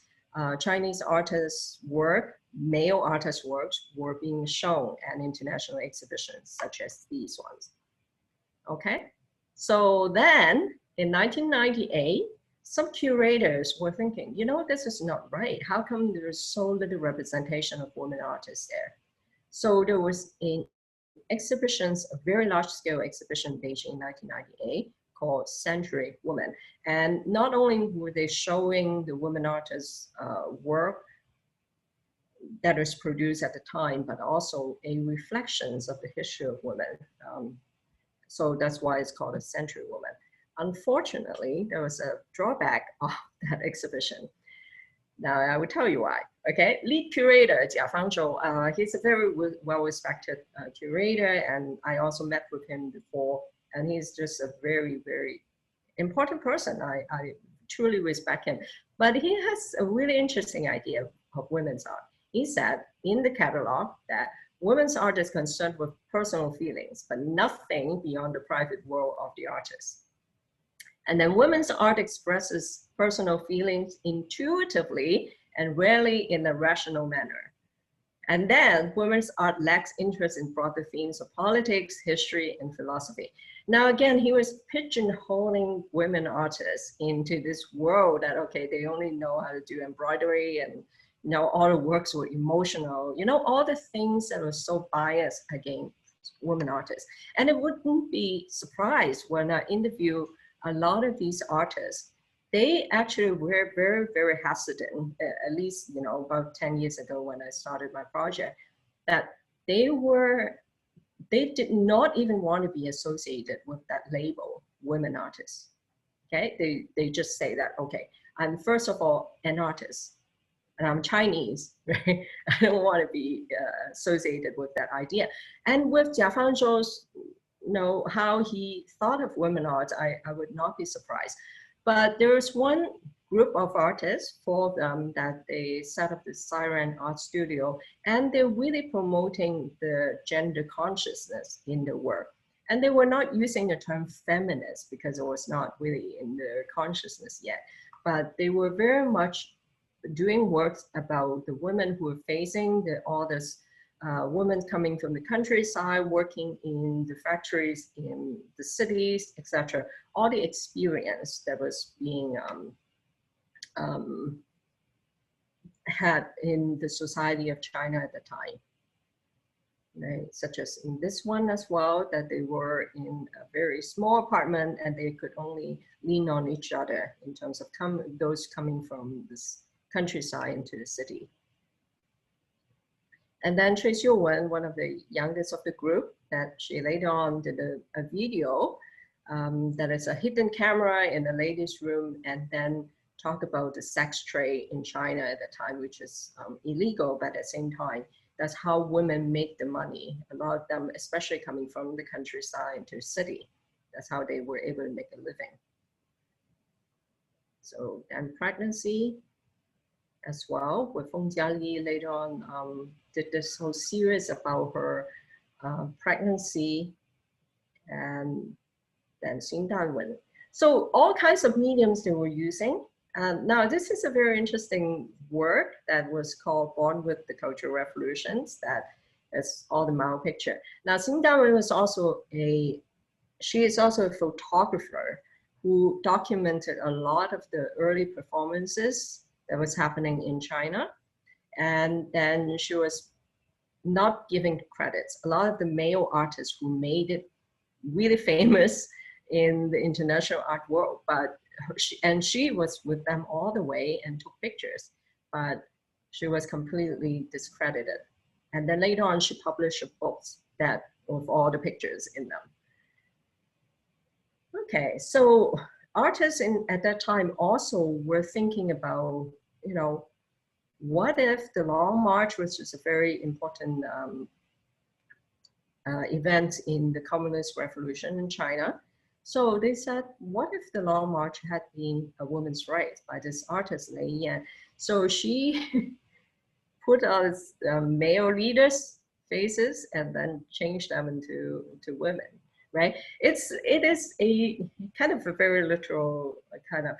Chinese artists' work, male artists' works were being shown at international exhibitions, such as these ones. Okay, so then in 1998, some curators were thinking, you know, this is not right. How come there's so little representation of women artists there? So there was an exhibitions, a very large scale exhibition in Beijing in 1998 called Century Women. And not only were they showing the women artists' work that was produced at the time, but also a reflections of the history of women. So that's why it's called a Century Woman. Unfortunately, there was a drawback of that exhibition. Now I will tell you why. Okay, lead curator Jia Fangzhou, he's a very well-respected curator, and I also met with him before, and he's just a very, very important person. I truly respect him. But he has a really interesting idea of women's art. He said in the catalog that women's art is concerned with personal feelings, but nothing beyond the private world of the artist. And then women's art expresses personal feelings intuitively and rarely in a rational manner. And then women's art lacks interest in broader themes of politics, history, and philosophy. Now, again, he was pigeonholing women artists into this world that, okay, they only know how to do embroidery, and you know, all the works were emotional, you know, all the things that were so biased against women artists. And it wouldn't be surprised when I interview a lot of these artists, they actually were very, very hesitant, at least, you know, about 10 years ago when I started my project, that they did not even want to be associated with that label, women artists. Okay, they just say that, okay, I'm first of all an artist, and I'm Chinese, right? I don't want to be associated with that idea. And with Jia Fangzhou's, you know, how he thought of women art, I would not be surprised. But there is one group of artists, four of them, that they set up the Siren Art Studio, and they're really promoting the gender consciousness in their work. And they were not using the term feminist because it was not really in their consciousness yet, but they were very much doing works about the women who were facing all this women coming from the countryside, working in the factories, in the cities, etc. All the experience that was being had in the society of China at the time. Right? Such as in this one as well, that they were in a very small apartment and they could only lean on each other in terms of those coming from this countryside into the city. And then Trace Yuwen, one of the youngest of the group, that she later on did a video that is a hidden camera in a ladies' room, and then talk about the sex trade in China at the time, which is illegal, but at the same time, that's how women make the money. A lot of them, especially coming from the countryside to the city, that's how they were able to make a living. So, and pregnancy as well, with Feng Jiali later on did this whole series about her pregnancy, and then Xing Danwen. So all kinds of mediums they were using. Now this is a very interesting work that was called Born with the Cultural Revolutions, that is all the Mao picture. Now Xing Danwen was also she is also a photographer who documented a lot of the early performances that was happening in China. And then she was not giving credits. A lot of the male artists who made it really famous in the international art world, but she was with them all the way and took pictures, but she was completely discredited. And then later on, she published books that with all the pictures in them. Okay, so artists at that time also were thinking about, you know, what if the Long March, which is a very important event in the Communist Revolution in China, So they said, what if the Long March had been a woman's right by this artist, Lei Yan? So she put on male leaders' faces and then changed them into women, right? It is a kind of a very literal kind of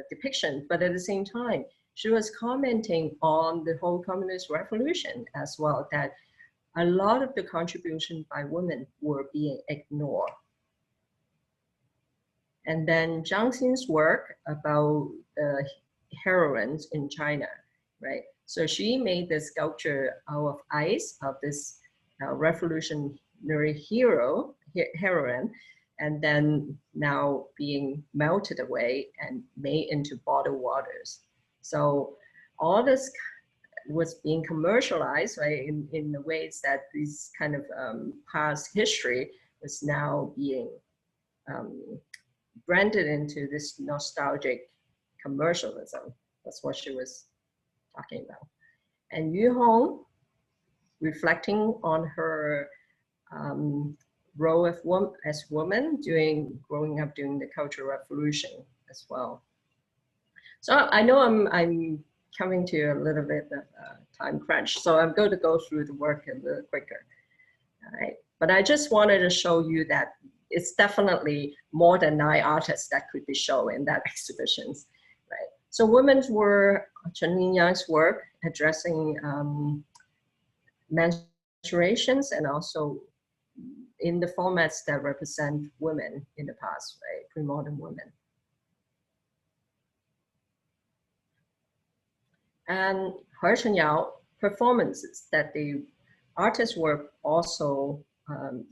depiction, but at the same time, she was commenting on the whole communist revolution as well, that a lot of the contribution by women were being ignored. And then Zhang Xin's work about heroines in China, right? So she made this sculpture out of ice of this revolutionary heroine, and then now being melted away and made into bottled waters. So all this was being commercialized, right, in the ways that this kind of past history was now being branded into this nostalgic commercialism. That's what she was talking about. And Yu Hong, reflecting on her role as woman growing up during the Cultural Revolution as well. So I know I'm coming to a little bit of a time crunch, so I'm going to go through the work a little quicker. All right, but I just wanted to show you that it's definitely more than 9 artists that could be shown in that exhibitions, right? So women's were Chen Lingyang's work addressing menstruations and also in the formats that represent women in the past, right? Pre-modern women. And He Chenyao performances that the artists were also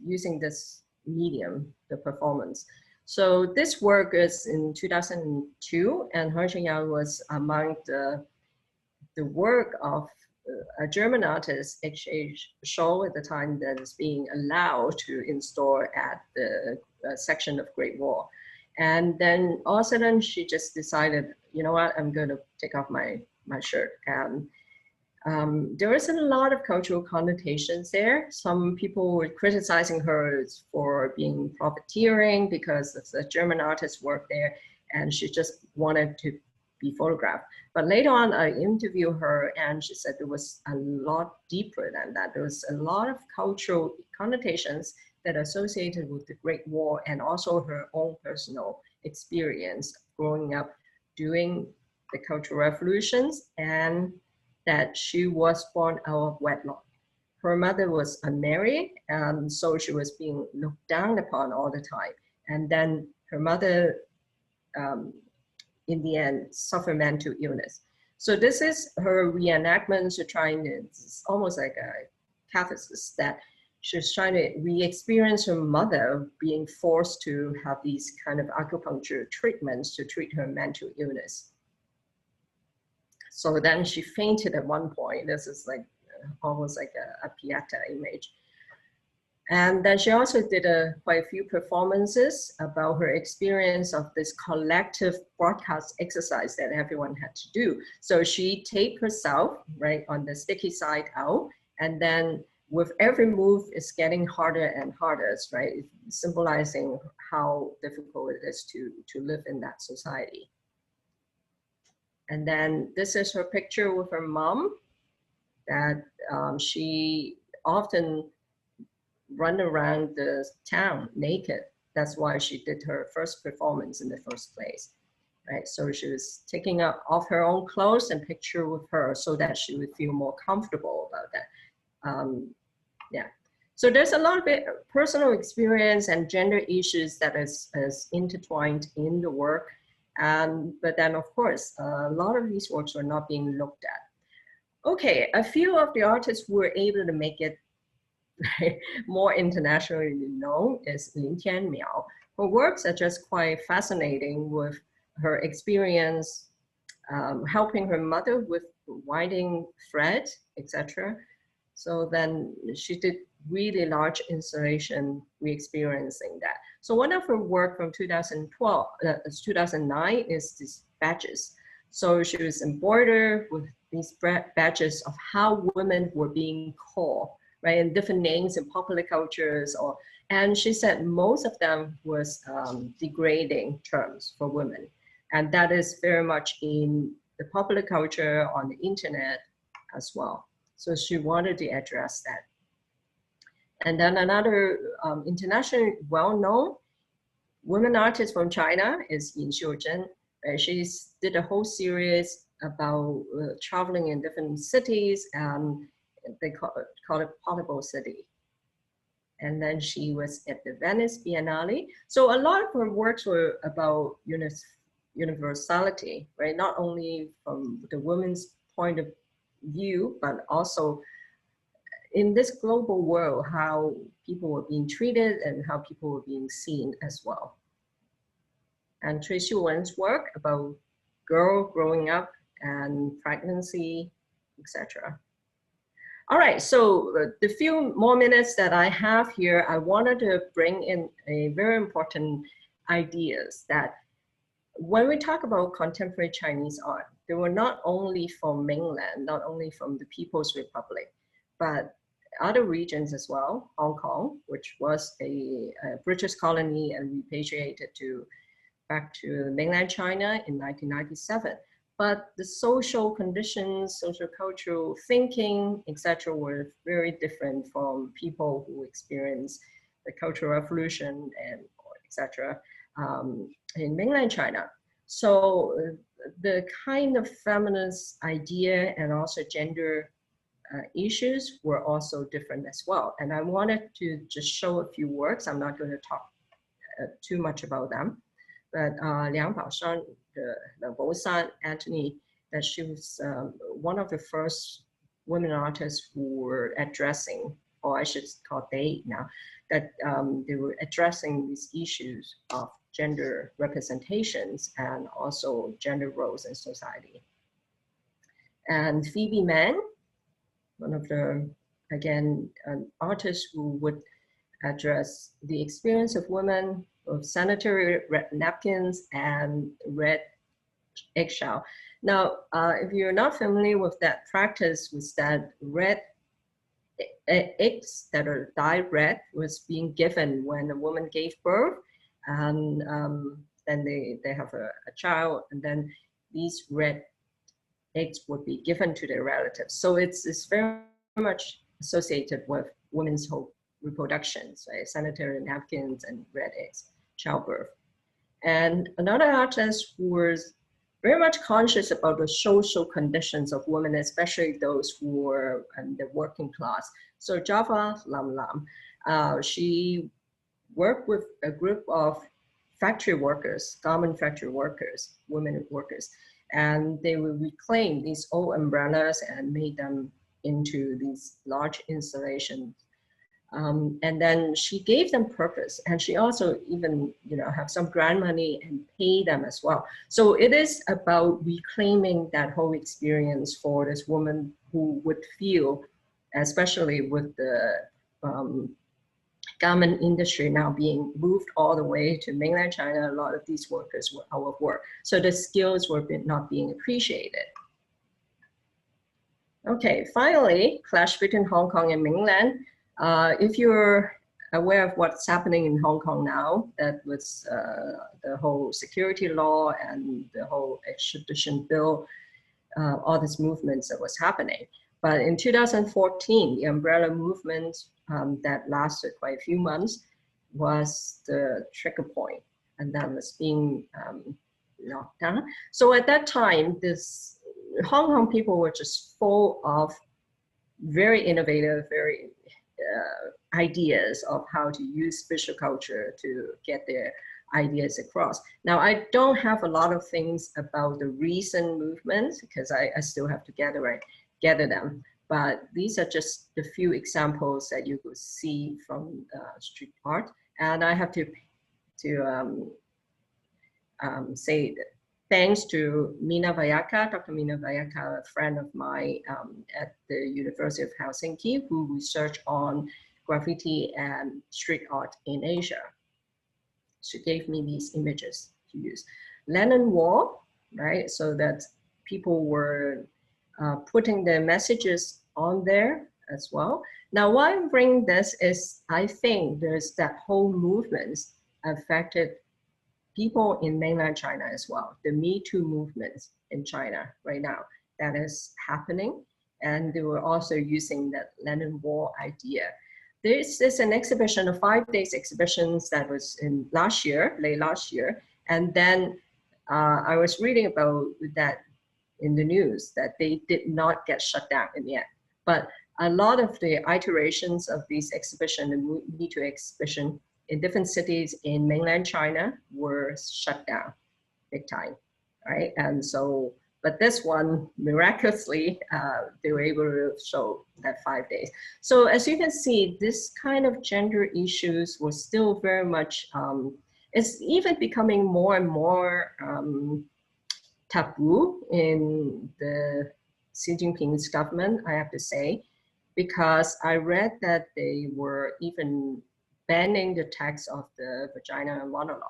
using this medium, the performance. So this work is in 2002, and He Chenyao was among the work of a German artist, H.H. Scholl at the time, that is being allowed to install at the section of Great Wall. And then all of a sudden she just decided, you know what, I'm going to take off my shirt. And there was a lot of cultural connotations there. Some people were criticizing her for being profiteering because the German artist worked there and she just wanted to be photographed. But later on, I interviewed her and she said it was a lot deeper than that. There was a lot of cultural connotations that are associated with the Great War and also her own personal experience growing up during the Cultural Revolutions, and that she was born out of wedlock. Her mother was unmarried, and so she was being looked down upon all the time. And then her mother, in the end, suffered mental illness. So this is her reenactment. She's trying to, it's almost like a catharsis that she's trying to re-experience her mother being forced to have these kind of acupuncture treatments to treat her mental illness. So then she fainted at one point. This is like almost like a Pieta image. And then she also did quite a few performances about her experience of this collective broadcast exercise that everyone had to do. So she taped herself, right, on the sticky side out, and then with every move, it's getting harder and harder, right, symbolizing how difficult it is to live in that society. And then this is her picture with her mom, that she often run around the town naked. That's why she did her first performance in the first place, right? So she was taking off her own clothes and picture with her so that she would feel more comfortable about that. Yeah. So there's a lot of personal experience and gender issues that is intertwined in the work. But then, of course, a lot of these works are not being looked at. Okay, a few of the artists were able to make it more internationally known is Lin Tianmiao. Her works are just quite fascinating with her experience helping her mother with winding thread, etc. So then she did really large installation re-experiencing that. So one of her work from 2009 is these badges. So she was embroidered with these badges of how women were being called, right, and different names in popular cultures, or And she said most of them was degrading terms for women. And that is very much in the popular culture, on the internet as well. So she wanted to address that. And then another internationally well-known women artist from China is Yin Xiuzhen. She did a whole series about traveling in different cities, and they call it Portable City. And then she was at the Venice Biennale. So a lot of her works were about universality, right? Not only from the women's point of view, but also in this global world, how people were being treated and how people were being seen as well. And Cui Xiuwen's work about girl growing up and pregnancy, etc. All right, so the few more minutes that I have here, I wanted to bring in a very important ideas that when we talk about contemporary Chinese art, they were not only from mainland, not only from the People's Republic, but other regions as well. Hong Kong, which was a British colony and repatriated back to mainland China in 1997. But the social conditions, social cultural thinking, etc., were very different from people who experienced the Cultural Revolution and etc. In mainland China. So the kind of feminist idea and also gender issues were also different as well. And I wanted to just show a few works. I'm not going to talk too much about them. But Liang Baoshan, the Bosan Anthony, that she was one of the first women artists who were addressing, or I should call they now, that they were addressing these issues of gender representations and also gender roles in society. And Phoebe Mann, one of the, again, artists who would address the experience of women of sanitary red napkins and red eggshell. Now, if you're not familiar with that practice, was that red eggs that are dyed red was being given when a woman gave birth, and then they have a child, and then these red eggs would be given to their relatives. So it's very much associated with women's whole reproductions, right? Sanitary napkins and red eggs, childbirth. And another artist who was very much conscious about the social conditions of women, especially those who were in the working class. So Java Lam Lam, she worked with a group of factory workers, garment factory workers, women workers, and they would reclaim these old umbrellas and made them into these large installations. And then she gave them purpose, and she also even, have some grant money and pay them as well. So it is about reclaiming that whole experience for this woman who would feel, especially with the garment industry now being moved all the way to mainland China, a lot of these workers were out of work. So the skills were not being appreciated. Okay, finally, clash between Hong Kong and mainland. If you're aware of what's happening in Hong Kong now, that was the whole security law and the whole extradition bill, all these movements that was happening. But in 2014, the umbrella movement that lasted quite a few months was the trigger point, and that was being locked down. So at that time, this Hong Kong people were just full of very innovative, very ideas of how to use visual culture to get their ideas across. Now, I don't have a lot of things about the recent movements because I still have to gather them. But these are just the few examples that you could see from street art. And I have to say that thanks to Mina Vayaka, Dr. Mina Vayaka, a friend of mine at the University of Helsinki, who researched on graffiti and street art in Asia. She gave me these images to use. Lennon Wall, right? So that people were putting their messages on there as well. Now, why I'm bringing this is I think there's that whole movement affected people in mainland China as well. The Me Too movement in China right now that is happening. And they were also using that Lennon Wall idea. This is an exhibition, a 5-day exhibition that was in late last year. And then I was reading about that in the news that they did not get shut down in the end. But a lot of the iterations of these exhibition, the Me Too exhibition in different cities in mainland China were shut down big time, right? And so, but this one, miraculously, they were able to show that 5 days. So as you can see, this kind of gender issues was still very much, it's even becoming more and more taboo in the Xi Jinping's government, I have to say, because I read that they were even banning the text of the vagina monologue.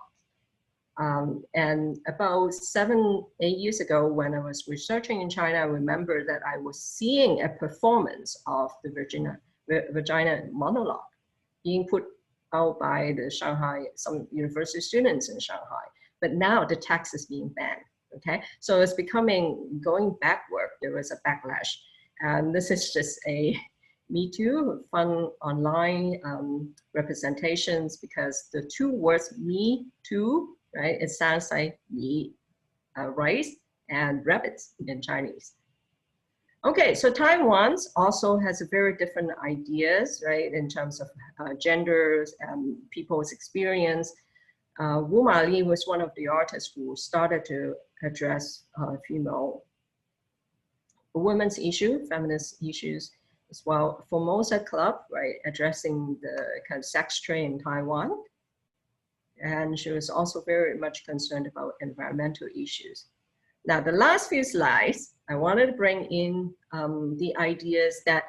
And about 7-8 years ago, when I was researching in China, I remember that I was seeing a performance of the vagina monologue being put out by the Shanghai, some university students in Shanghai. But now the text is being banned, okay? So it's becoming, going backward, there was a backlash. And this is just a Me Too, fun online representations, because the two words Me Too, right? It sounds like me, rice, and rabbits in Chinese. Okay, so Taiwan also has a very different ideas, right, in terms of genders and people's experience. Wu Mali was one of the artists who started to address women's issue, feminist issues as well. Formosa Club, right, addressing the kind of sex trade in Taiwan. And she was also very much concerned about environmental issues. Now, the last few slides, I wanted to bring in the ideas that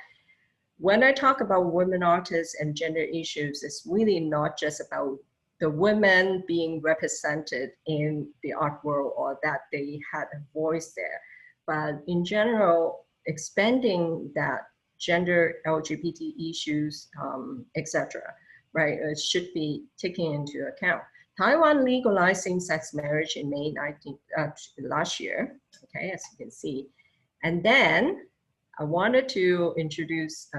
when I talk about women artists and gender issues, it's really not just about the women being represented in the art world or that they had a voice there, but in general, expanding that gender, LGBT issues, etc. Right, it should be taken into account. Taiwan legalized same-sex marriage in May last year, okay, as you can see. And then I wanted to introduce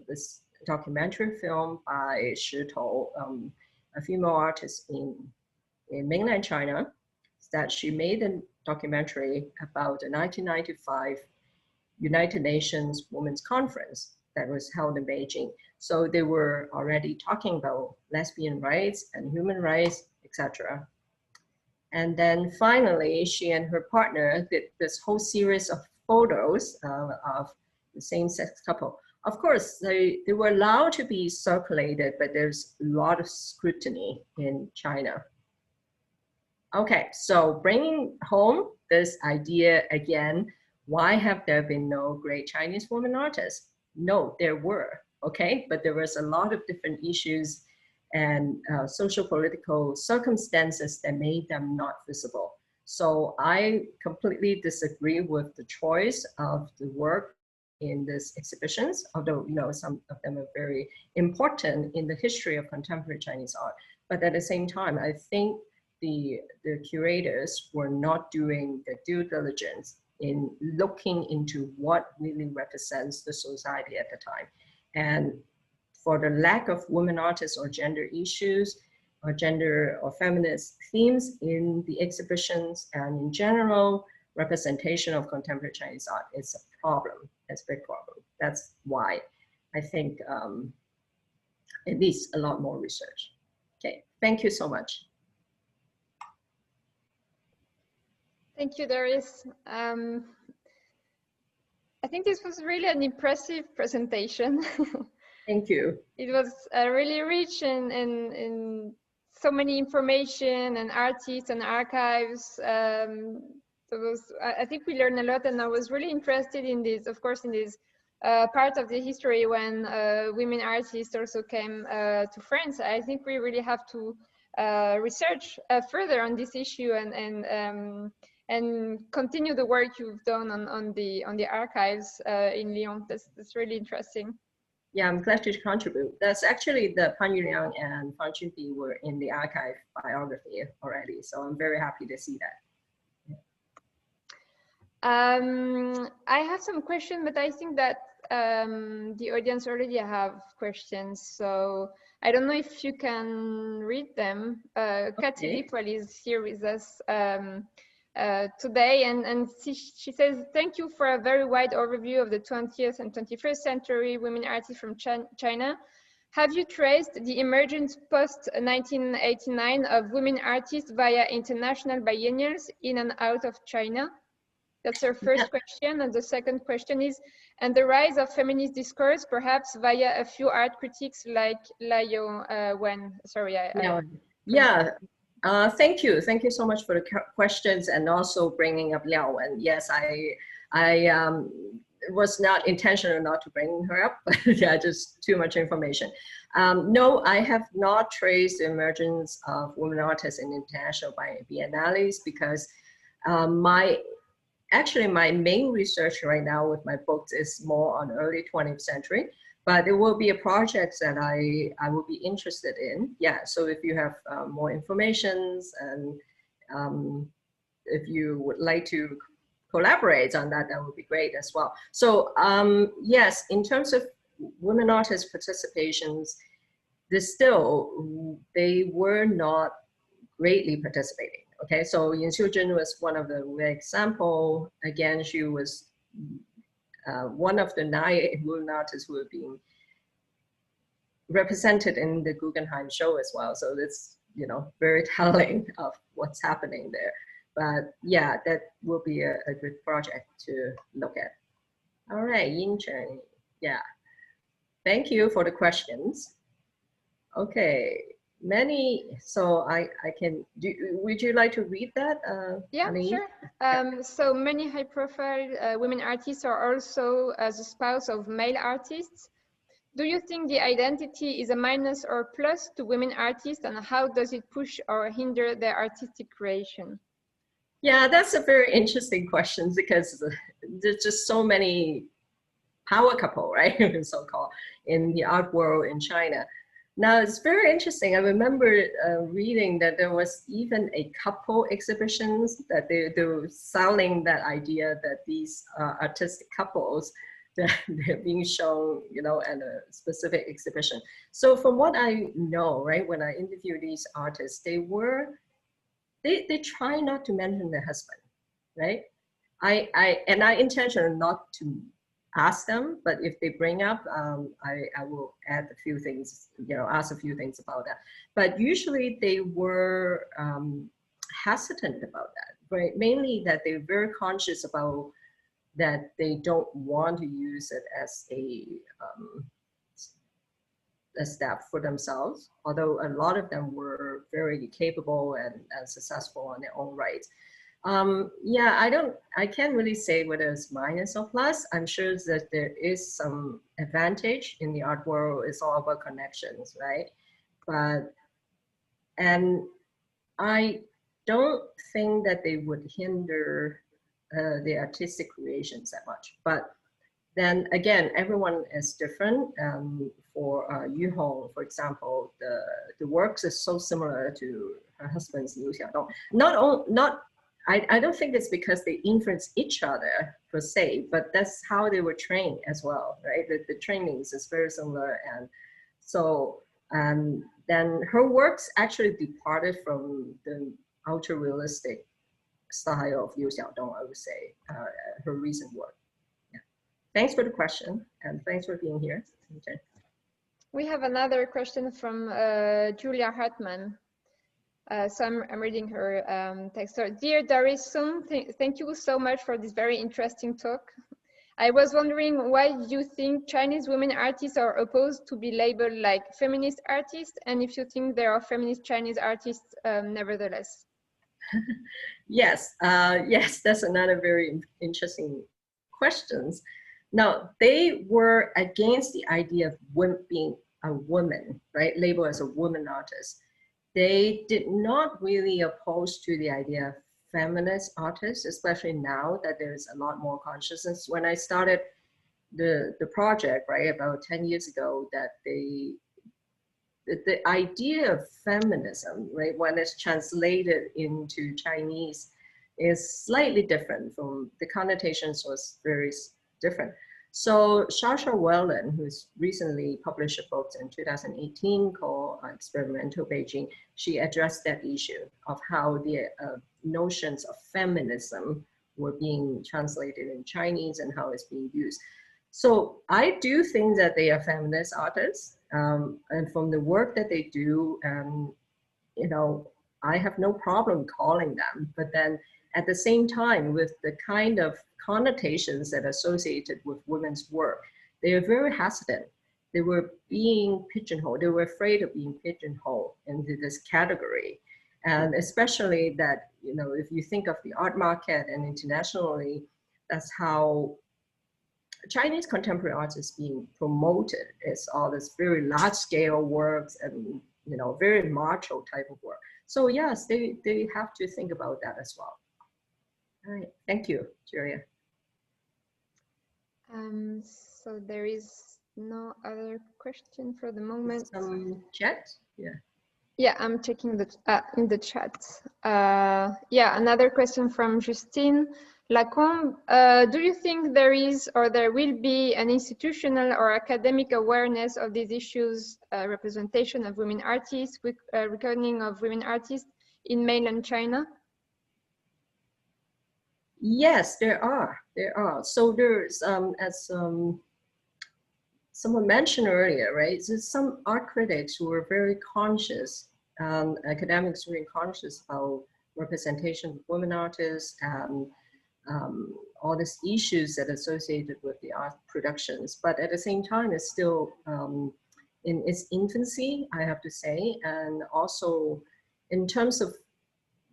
this documentary film by Shi Tou, a female artist in mainland China, that she made a documentary about the 1995 United Nations Women's Conference that was held in Beijing. So they were already talking about lesbian rights and human rights, etc. And then finally, she and her partner did this whole series of photos of the same-sex couple. Of course, they were allowed to be circulated, but there's a lot of scrutiny in China. Okay, so bringing home this idea again, why have there been no great Chinese women artists? No, there were, okay? But there was a lot of different issues and social political circumstances that made them not visible. So I completely disagree with the choice of the work in these exhibitions, although some of them are very important in the history of contemporary Chinese art. But at the same time, I think the curators were not doing the due diligence in looking into what really represents the society at the time. And for the lack of women artists or gender issues or gender or feminist themes in the exhibitions and in general representation of contemporary Chinese art, it's a problem. It's a big problem. That's why I think it needs a lot more research. Okay, thank you so much. Thank you, Doris. I think this was really an impressive presentation. Thank you. It was really rich in so many information and artists and archives. I think we learned a lot, and I was really interested in this, of course, in this part of the history when women artists also came to France. I think we really have to research further on this issue and continue the work you've done on the archives in Lyon. That's really interesting. Yeah, I'm glad to contribute. That's actually the Pan Yuliang and Fan Chunbi were in the archive biography already. So I'm very happy to see that. I have some questions, but I think that the audience already have questions. So I don't know if you can read them. Katy Lipwell is here with us today, and she says, thank you for a very wide overview of the 20th and 21st century women artists from China. Have you traced the emergence post-1989 of women artists via international biennials in and out of China? That's our first question. And the second question is, and the rise of feminist discourse, perhaps via a few art critics like Liao Wen. Sorry, thank you. Thank you so much for the questions and also bringing up Liao Wen. Yes, I was not intentional not to bring her up, but yeah, just too much information. No, I have not traced the emergence of women artists in international biennales because actually, my main research right now with my books is more on early 20th century, but there will be a project that I will be interested in. Yeah, so if you have more information and if you would like to collaborate on that, that would be great as well. So yes, in terms of women artists' participations, they were not greatly participating. Okay, so Yin Xiujun was one of the example. Again, she was one of the 9 women artists who were being represented in the Guggenheim show as well. So it's, you know, very telling of what's happening there. But yeah, that will be a good project to look at. All right, Yin Chen. Yeah, thank you for the questions. Okay. So I can would you like to read that? Yeah, sure. So many high-profile women artists are also the spouse of male artists. Do you think the identity is a minus or plus to women artists, and how does it push or hinder their artistic creation? Yeah, that's a very interesting question because there's just so many power couple, right, so-called, in the art world in China. Now, it's very interesting. I remember reading that there was even a couple exhibitions that they were selling that idea that these artistic couples, they're being shown, you know, at a specific exhibition. So from what I know, right, when I interview these artists, they try not to mention their husband, right? I intentionally not to ask them, but if they bring up, I will add a few things, you know, ask a few things about that. But usually they were hesitant about that, right? Mainly that they're very conscious about that they don't want to use it as a step for themselves, although a lot of them were very capable and successful on their own right. Yeah, I can't really say whether it's minus or plus. I'm sure that there is some advantage in the art world. It's all about connections, right? And I don't think that they would hinder the artistic creations that much. But then again, everyone is different. For Yu Hong, for example, the works is so similar to her husband's Liu Xiaodong. I don't think it's because they influence each other per se, but that's how they were trained as well, right? The trainings is very similar, and so then her works actually departed from the ultra realistic style of Liu Xiaodong, I would say, her recent work. Yeah. Thanks for the question, and thanks for being here. Okay. We have another question from Julia Hartman. So I'm reading her text. So, dear Doris, thank you so much for this very interesting talk. I was wondering why you think Chinese women artists are opposed to be labeled like feminist artists, and if you think there are feminist Chinese artists nevertheless. Yes, yes, that's another very interesting question. Now, they were against the idea of being a woman, right? Labeled as a woman artist. They did not really oppose to the idea of feminist artists, especially now that there's a lot more consciousness. When I started the project, right, about 10 years ago, that the idea of feminism, right, when it's translated into Chinese, is slightly different from the connotations was very different. So Sasha Wellen, who's recently published a book in 2018 called Experimental Beijing, she addressed that issue of how the notions of feminism were being translated in Chinese and how it's being used. So I do think that they are feminist artists, and from the work that they do, you know, I have no problem calling them, but then at the same time, with the kind of connotations that are associated with women's work, they are very hesitant. They were being pigeonholed. They were afraid of being pigeonholed into this category. And especially that, you know, if you think of the art market and internationally, that's how Chinese contemporary art is being promoted. It's all this very large scale works and, you know, very macho type of work. So yes, they have to think about that as well. All right, thank you, Julia. So there is no other question for the moment. Some chat, yeah. Yeah, I'm checking the in the chat. Yeah, another question from Justine Lacombe. Do you think there is or there will be an institutional or academic awareness of these issues, representation of women artists, with reckoning of women artists in mainland China? Yes, there are. So there's, as someone mentioned earlier, right? There's some art critics who are very conscious, academics who are conscious about representation of women artists and all these issues that are associated with the art productions. But at the same time, it's still in its infancy, I have to say, and also in terms of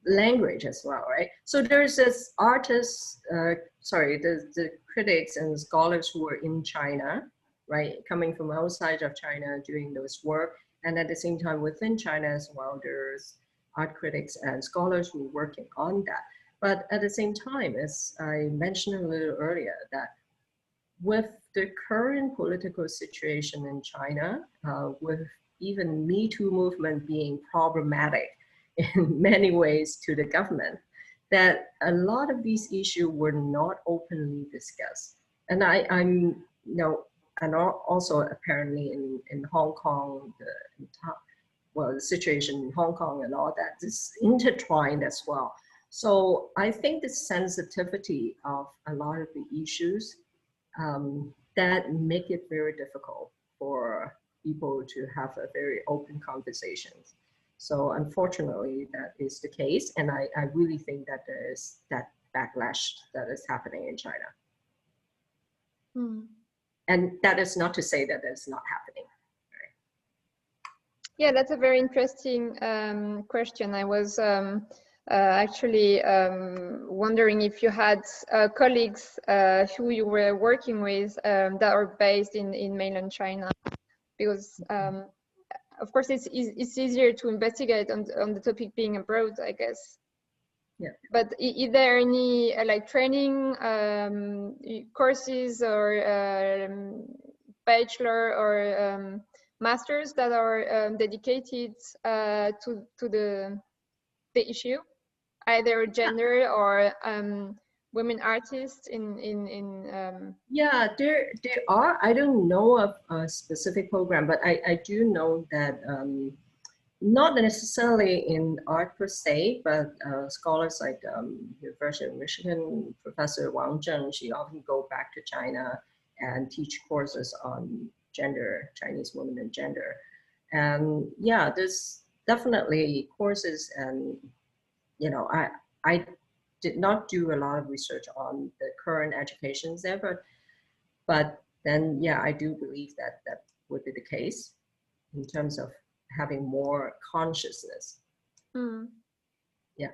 language as well, right? So there's this artists, the critics and scholars who are in China, right? Coming from outside of China doing those work. And at the same time within China as well, there's art critics and scholars who are working on that. But at the same time, as I mentioned a little earlier, that with the current political situation in China, with even Me Too movement being problematic in many ways to the government, that a lot of these issues were not openly discussed. And I'm, you know, and also apparently in Hong Kong, the situation in Hong Kong and all that is intertwined as well. So I think the sensitivity of a lot of the issues that make it very difficult for people to have a very open conversations. So unfortunately, that is the case. And I really think that there is that backlash that is happening in China. And that is not to say that it's not happening. Right? Yeah, that's a very interesting question. I was actually wondering if you had colleagues who you were working with that are based in mainland China, because of course it's easier to investigate on the topic being abroad, I guess. Yeah. But is there any like training courses or bachelor or masters that are dedicated to the issue, either gender or women artists in Yeah, there are. I don't know of a specific program, but I do know that not necessarily in art per se, but scholars like University of Michigan, Professor Wang Zheng, she often go back to China and teach courses on gender, Chinese women and gender. And yeah, there's definitely courses, and you know, I did not do a lot of research on the current educations there, but then yeah, I do believe that that would be the case in terms of having more consciousness. Yeah.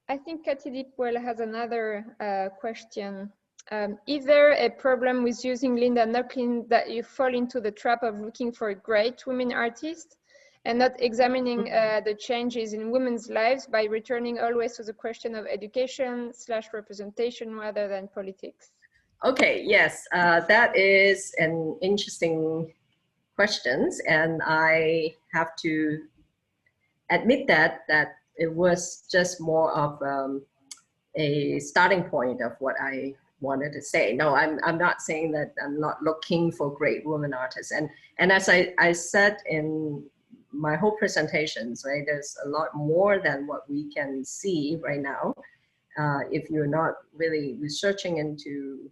I think Cathy Deepwell has another question. Is there a problem with using Linda Nochlin that you fall into the trap of looking for a great women artist and not examining the changes in women's lives by returning always to the question of education / representation rather than politics? Okay, yes, that is an interesting question, and I have to admit that it was just more of a starting point of what I wanted to say. No, I'm not saying that I'm not looking for great women artists. And as I said in my whole presentations, right, there's a lot more than what we can see right now. If you're not really researching into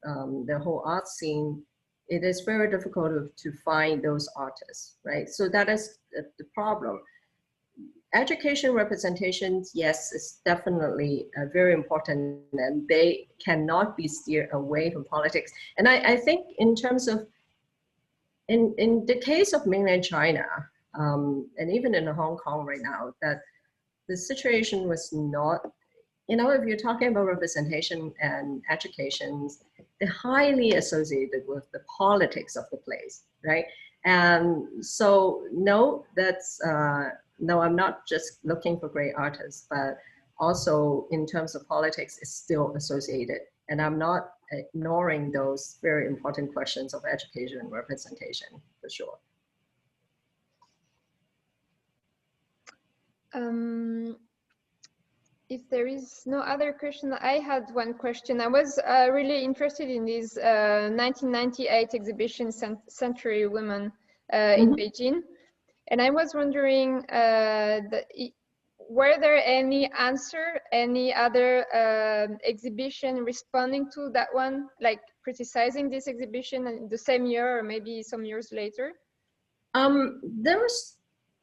the whole art scene, it is very difficult to find those artists, right? So that is the problem. Education representations, yes, is definitely very important, and they cannot be steered away from politics. And I think in terms of, in the case of mainland China, and even in Hong Kong right now, that the situation was not, you know, if you're talking about representation and education, they're highly associated with the politics of the place, right? And so, no, that's, no, I'm not just looking for great artists, but also in terms of politics, it's still associated. And I'm not ignoring those very important questions of education and representation, for sure. If there is no other question, I had one question. I was really interested in this 1998 exhibition, Century Women in Beijing. And I was wondering, were there any other exhibition responding to that one, like criticizing this exhibition in the same year or maybe some years later?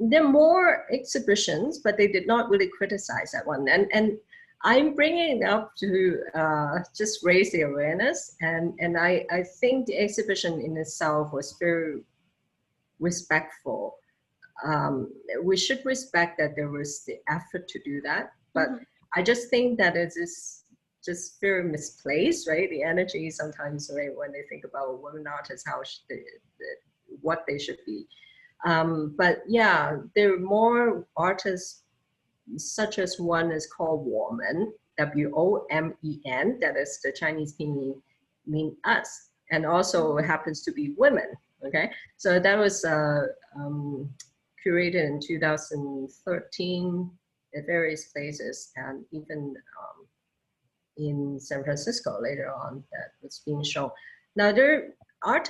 There are more exhibitions, but they did not really criticize that one. And I'm bringing it up to just raise the awareness. And I think the exhibition in itself was very respectful. We should respect that there was the effort to do that. But I just think that it is just very misplaced, right? The energy sometimes, right, when they think about women artists, how what they should be. But yeah, there are more artists, such as one is called Woman, W-O-M-E-N, that is the Chinese pinyin, mean us, and also happens to be women, okay? So that was curated in 2013 at various places, and even in San Francisco later on that was being shown. Now there are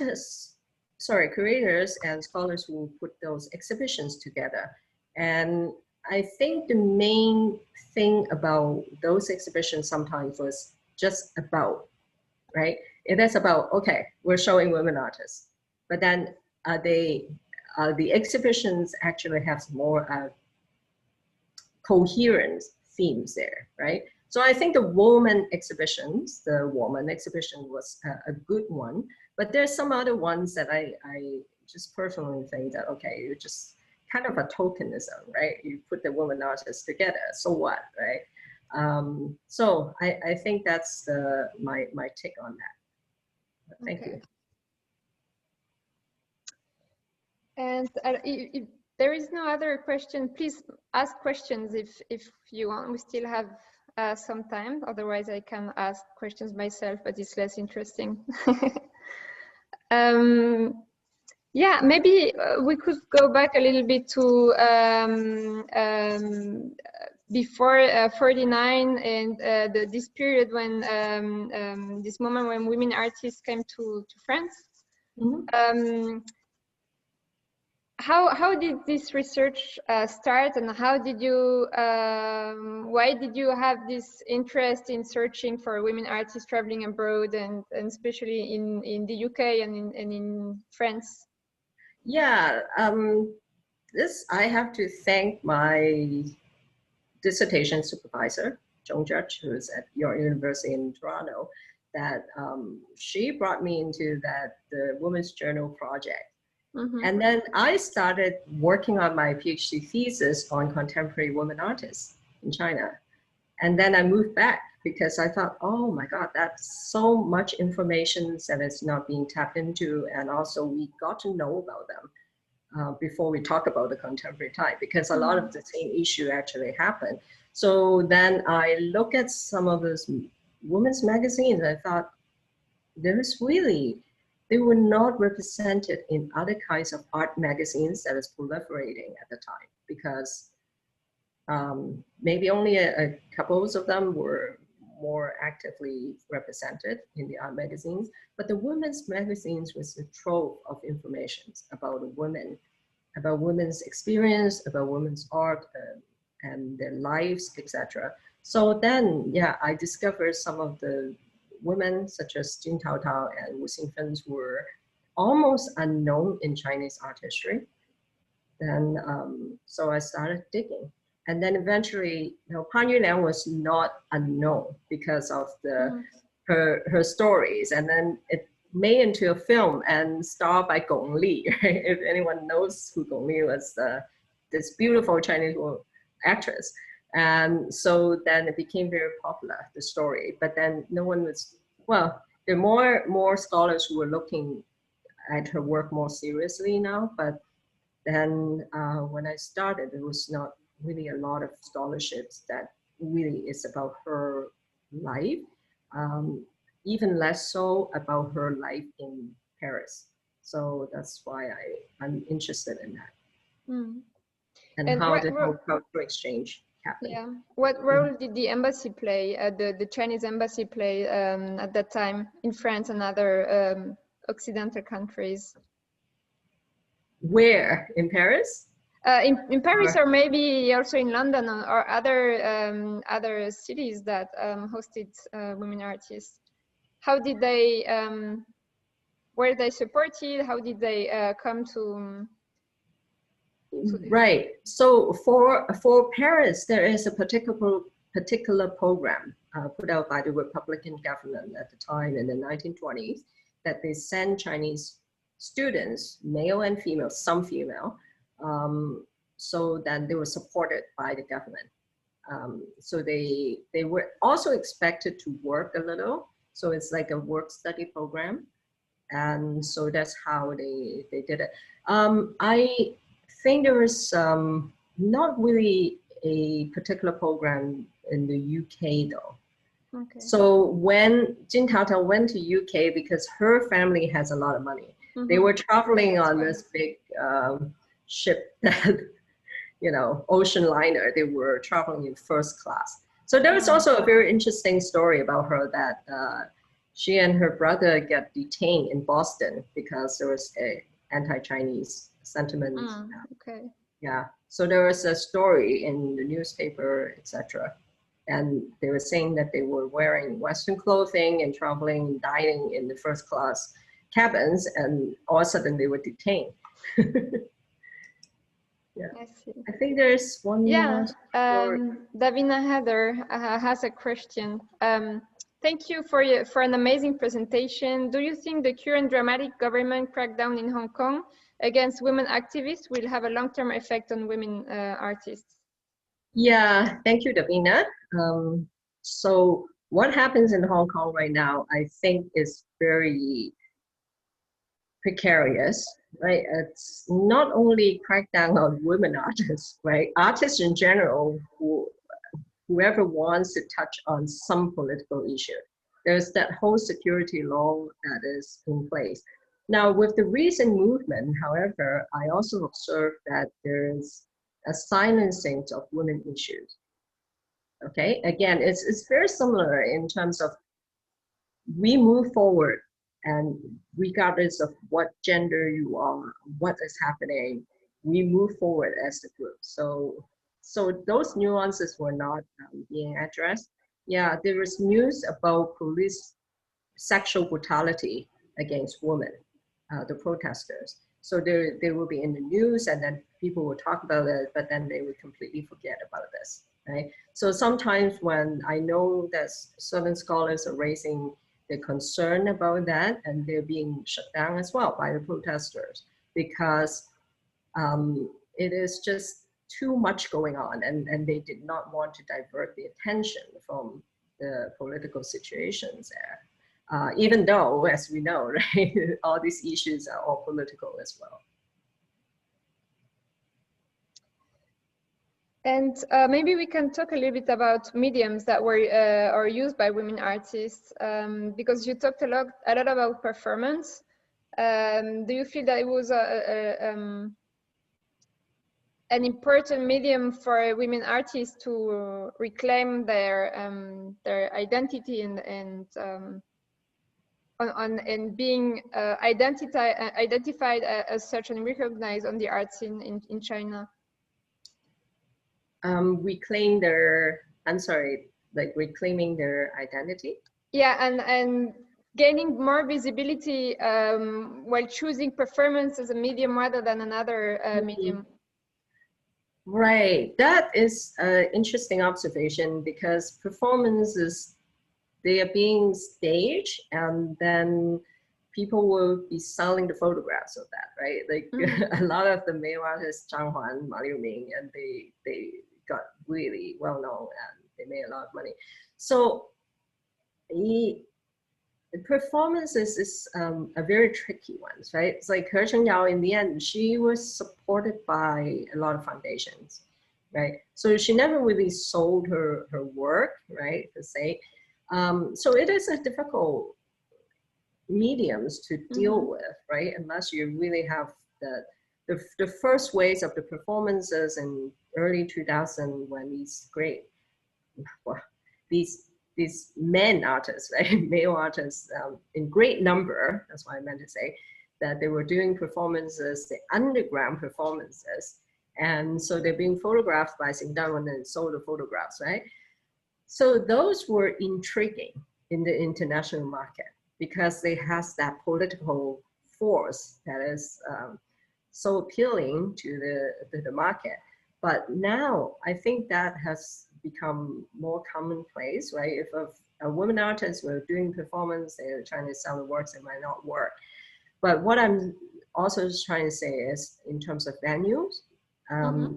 curators and scholars who put those exhibitions together. And I think the main thing about those exhibitions sometimes was just about, right? It is about, okay, we're showing women artists, but then the exhibitions actually have more coherent themes there, right? So I think the woman exhibition was a good one, but there's some other ones that I just personally think that, okay, you're just kind of a tokenism, right? You put the woman artists together, so what, right? So I think that's my take on that. Thank you. And if there is no other question, please ask questions if you want. We still have some time. Otherwise, I can ask questions myself, but it's less interesting. Yeah, maybe we could go back a little bit to before 49 and this period when this moment when women artists came to France. How did this research start, and how did you why did you have this interest in searching for women artists traveling abroad, and especially in the UK and in France? Yeah, this I have to thank my dissertation supervisor, Zhong Judge, who is at your university in Toronto, that she brought me into the Women's Journal project. And then I started working on my PhD thesis on contemporary women artists in China. And then I moved back because I thought, oh my God, that's so much information that is not being tapped into. And also we got to know about them before we talk about the contemporary time, because a lot of the same issue actually happened. So then I look at some of those women's magazines and I thought, there's really, they were not represented in other kinds of art magazines that is proliferating at the time, because maybe only a couple of them were more actively represented in the art magazines, but the women's magazines was a trove of information about women, about women's experience, about women's art and their lives, etc. So then, yeah, I discovered some of the women such as Jin Taotao and Wu Xingfen were almost unknown in Chinese art history. Then, so I started digging. And then eventually, you know, Pan Yuliang was not unknown because of the her stories. And then it made into a film and starred by Gong Li. Right? If anyone knows who Gong Li was, this beautiful Chinese actress. And so then it became very popular, the story. But then no one was, well, there are more scholars who were looking at her work more seriously now. But then when I started, there was not really a lot of scholarships that really is about her life, even less so about her life in Paris. So that's why I'm interested in that. And how the whole cultural exchange happened. Yeah. What role did the embassy play, the Chinese embassy play at that time in France and other Occidental countries? Where? In Paris? In Paris, or maybe also in London, or other cities that hosted women artists. How did they? Were they supported? How did they come to? Right. So for Paris, there is a particular program put out by the Republican government at the time in the 1920s that they send Chinese students, male and female, some female. So then they were supported by the government. So they were also expected to work a little. So it's like a work study program. And so that's how they did it. I think there was not really a particular program in the UK though. Okay. So when Jin Taotao went to UK, because her family has a lot of money, they were traveling on this big ship that, you know, ocean liner. They were traveling in first class. So there was also a very interesting story about her that she and her brother get detained in Boston because there was a anti-Chinese sentiment. Okay. Yeah. So there was a story in the newspaper, etc. And they were saying that they were wearing Western clothing and traveling and dining in the first class cabins, and all of a sudden they were detained. Yeah. I see. I think there's one more story. Davina Heather has a question. Thank you for an amazing presentation. Do you think the current dramatic government crackdown in Hong Kong against women activists will have a long-term effect on women artists? Yeah, thank you, Davina. So what happens in Hong Kong right now, I think, is very precarious, right? It's not only crackdown on women artists, right? Artists in general, whoever wants to touch on some political issue. There's that whole security law that is in place. Now, with the recent movement, however, I also observed that there's a silencing of women issues. Okay, again, it's very similar in terms of we move forward, and regardless of what gender you are, what is happening, we move forward as a group. So those nuances were not being addressed. Yeah, there was news about police sexual brutality against women, the protesters. So they will be in the news, and then people will talk about it, but then they would completely forget about this, right? So sometimes when I know that certain scholars are raising the concern about that, and they're being shut down as well by the protesters, because it is just too much going on, and they did not want to divert the attention from the political situations there. Even though, as we know, right, all these issues are all political as well. And maybe we can talk a little bit about mediums that were are used by women artists, because you talked a lot about performance. Do you feel that it was an important medium for women artists to reclaim their identity and being identified as such and recognized on the art scene in China? Reclaim their, I'm sorry, like reclaiming their identity? Yeah, and gaining more visibility while choosing performance as a medium rather than another medium. Right, that is an interesting observation, because performances, they are being staged and then people will be selling the photographs of that, right? Like a lot of the male artists, Zhang Huan, Ma Liuming, and they got really well known and they made a lot of money. So the performances is a very tricky one, right? It's like He Chengyao, in the end, she was supported by a lot of foundations, right? So she never really sold her work, right, per se. So it is a difficult mediums to deal with, right? Unless you really have the first waves of the performances in early 2000, when these great, well, these men artists, right, male artists, in great number, that's what I meant to say, that they were doing performances, the underground performances, and so they're being photographed by Xingdan and then sold the photographs, right? So those were intriguing in the international market, because they has that political force that is so appealing to the market. But now I think that has become more commonplace, right? If a woman artist were doing performance, they're trying to sell the works, it might not work. But what I'm also trying to say is, in terms of venues,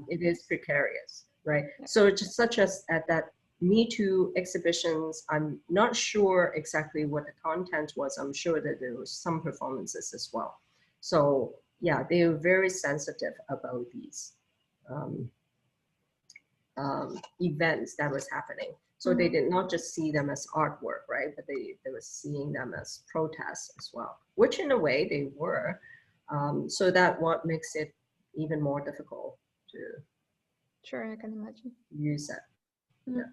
it is precarious, right? So just such as at that Me Too exhibitions, I'm not sure exactly what the content was. I'm sure that there was some performances as well. So yeah, they were very sensitive about these events that was happening. So they did not just see them as artwork, right? But they were seeing them as protests as well, which in a way they were. So that what makes it even more difficult to Sure, I can imagine. Use that. Yeah.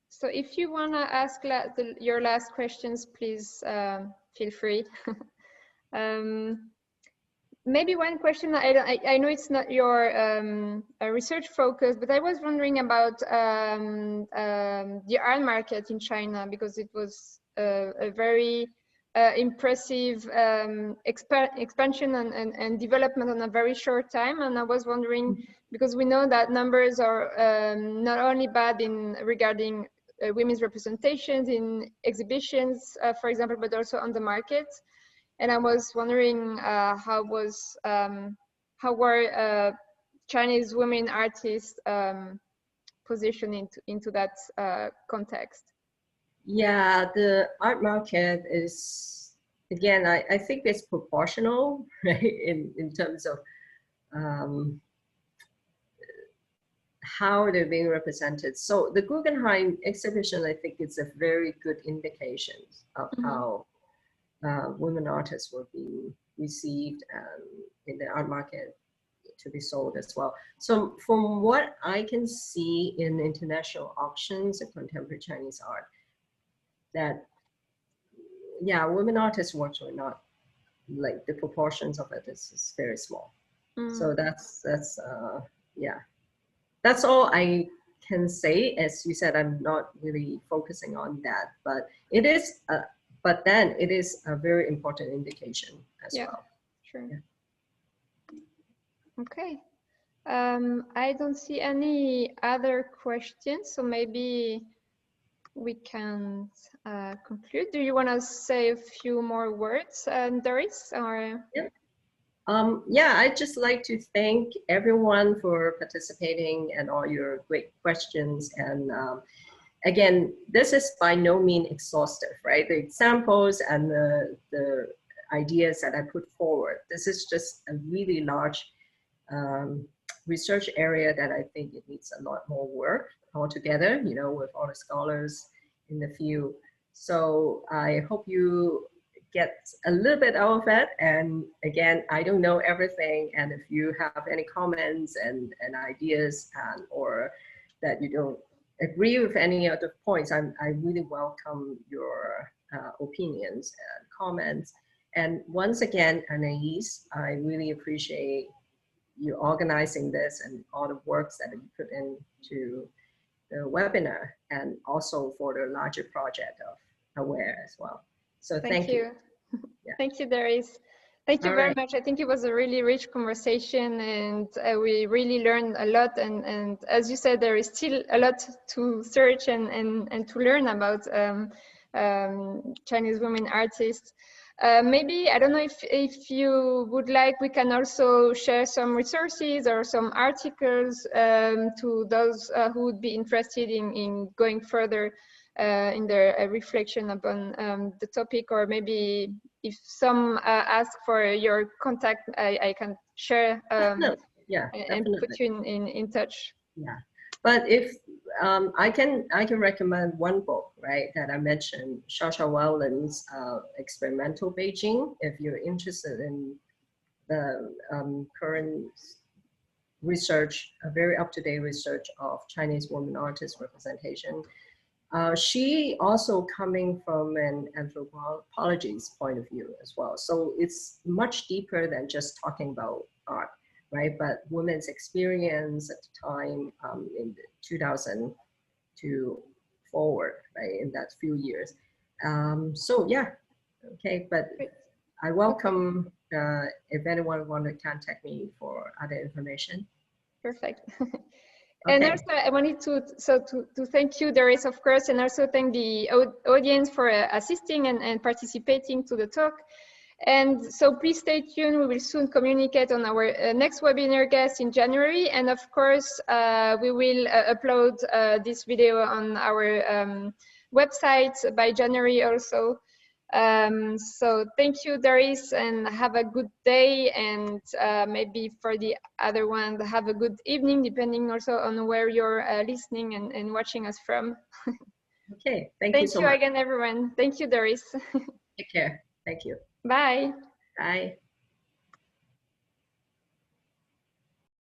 So if you want to ask your last questions, please feel free. Maybe one question, I know it's not your research focus, but I was wondering about the art market in China, because it was a very impressive expansion and development in a very short time. And I was wondering, because we know that numbers are not only bad regarding women's representations in exhibitions, for example, but also on the market. And I was wondering how were Chinese women artists positioned into that context? Yeah, the art market is, again, I think it's proportional, right, in terms of how they're being represented. So the Guggenheim exhibition, I think it's a very good indication of how women artists were being received in the art market to be sold as well. So from what I can see in international auctions of contemporary Chinese art, that, yeah, women artists' works were not, like, the proportions of it is very small. So that's yeah, that's all I can say. As you said, I'm not really focusing on that, but it is but then it is a very important indication as well. Sure. Yeah. Okay. I don't see any other questions, so maybe we can conclude. Do you want to say a few more words, Doris? Or yeah, I'd just like to thank everyone for participating and all your great questions. And again, this is by no means exhaustive, right? The examples and the ideas that I put forward, this is just a really large research area that I think it needs a lot more work altogether, you know, with all the scholars in the field. So I hope you get a little bit out of it. And again, I don't know everything. And if you have any comments and ideas or that you don't agree with any of the points, I really welcome your opinions and comments. And once again, Anais, I really appreciate you organizing this and all the works that you put into the webinar, and also for the larger project of Aware as well. So thank you. Yeah. Thank you, Doris. Thank you very much. I think it was a really rich conversation, and we really learned a lot. And as you said, there is still a lot to search and to learn about Chinese women artists. Maybe, I don't know if you would like, we can also share some resources or some articles to those who would be interested in going further in their reflection upon the topic, or maybe if some ask for your contact, I can share yeah, and put you in touch. Yeah, but if I can recommend one book, right, that I mentioned, Shasha Welland's Experimental Beijing. If you're interested in the current research, a very up-to-date research of Chinese women artist representation. She also coming from an anthropologist's point of view as well. So it's much deeper than just talking about art, right? But women's experience at the time in 2000 to forward, right, in that few years. So yeah, okay, but I welcome if anyone want to contact me for other information. Perfect. And Okay. also, I wanted to thank you, Doris, of course, and also thank the audience for assisting and participating to the talk. And so please stay tuned. We will soon communicate on our next webinar guest in January. And of course, we will upload this video on our website by January also. So thank you, Doris, and have a good day, and maybe for the other one, have a good evening, depending also on where you're listening and watching us from. Okay, thank you so much. Thank you again, everyone. Thank you, Doris. Take care. Thank you. Bye. Bye.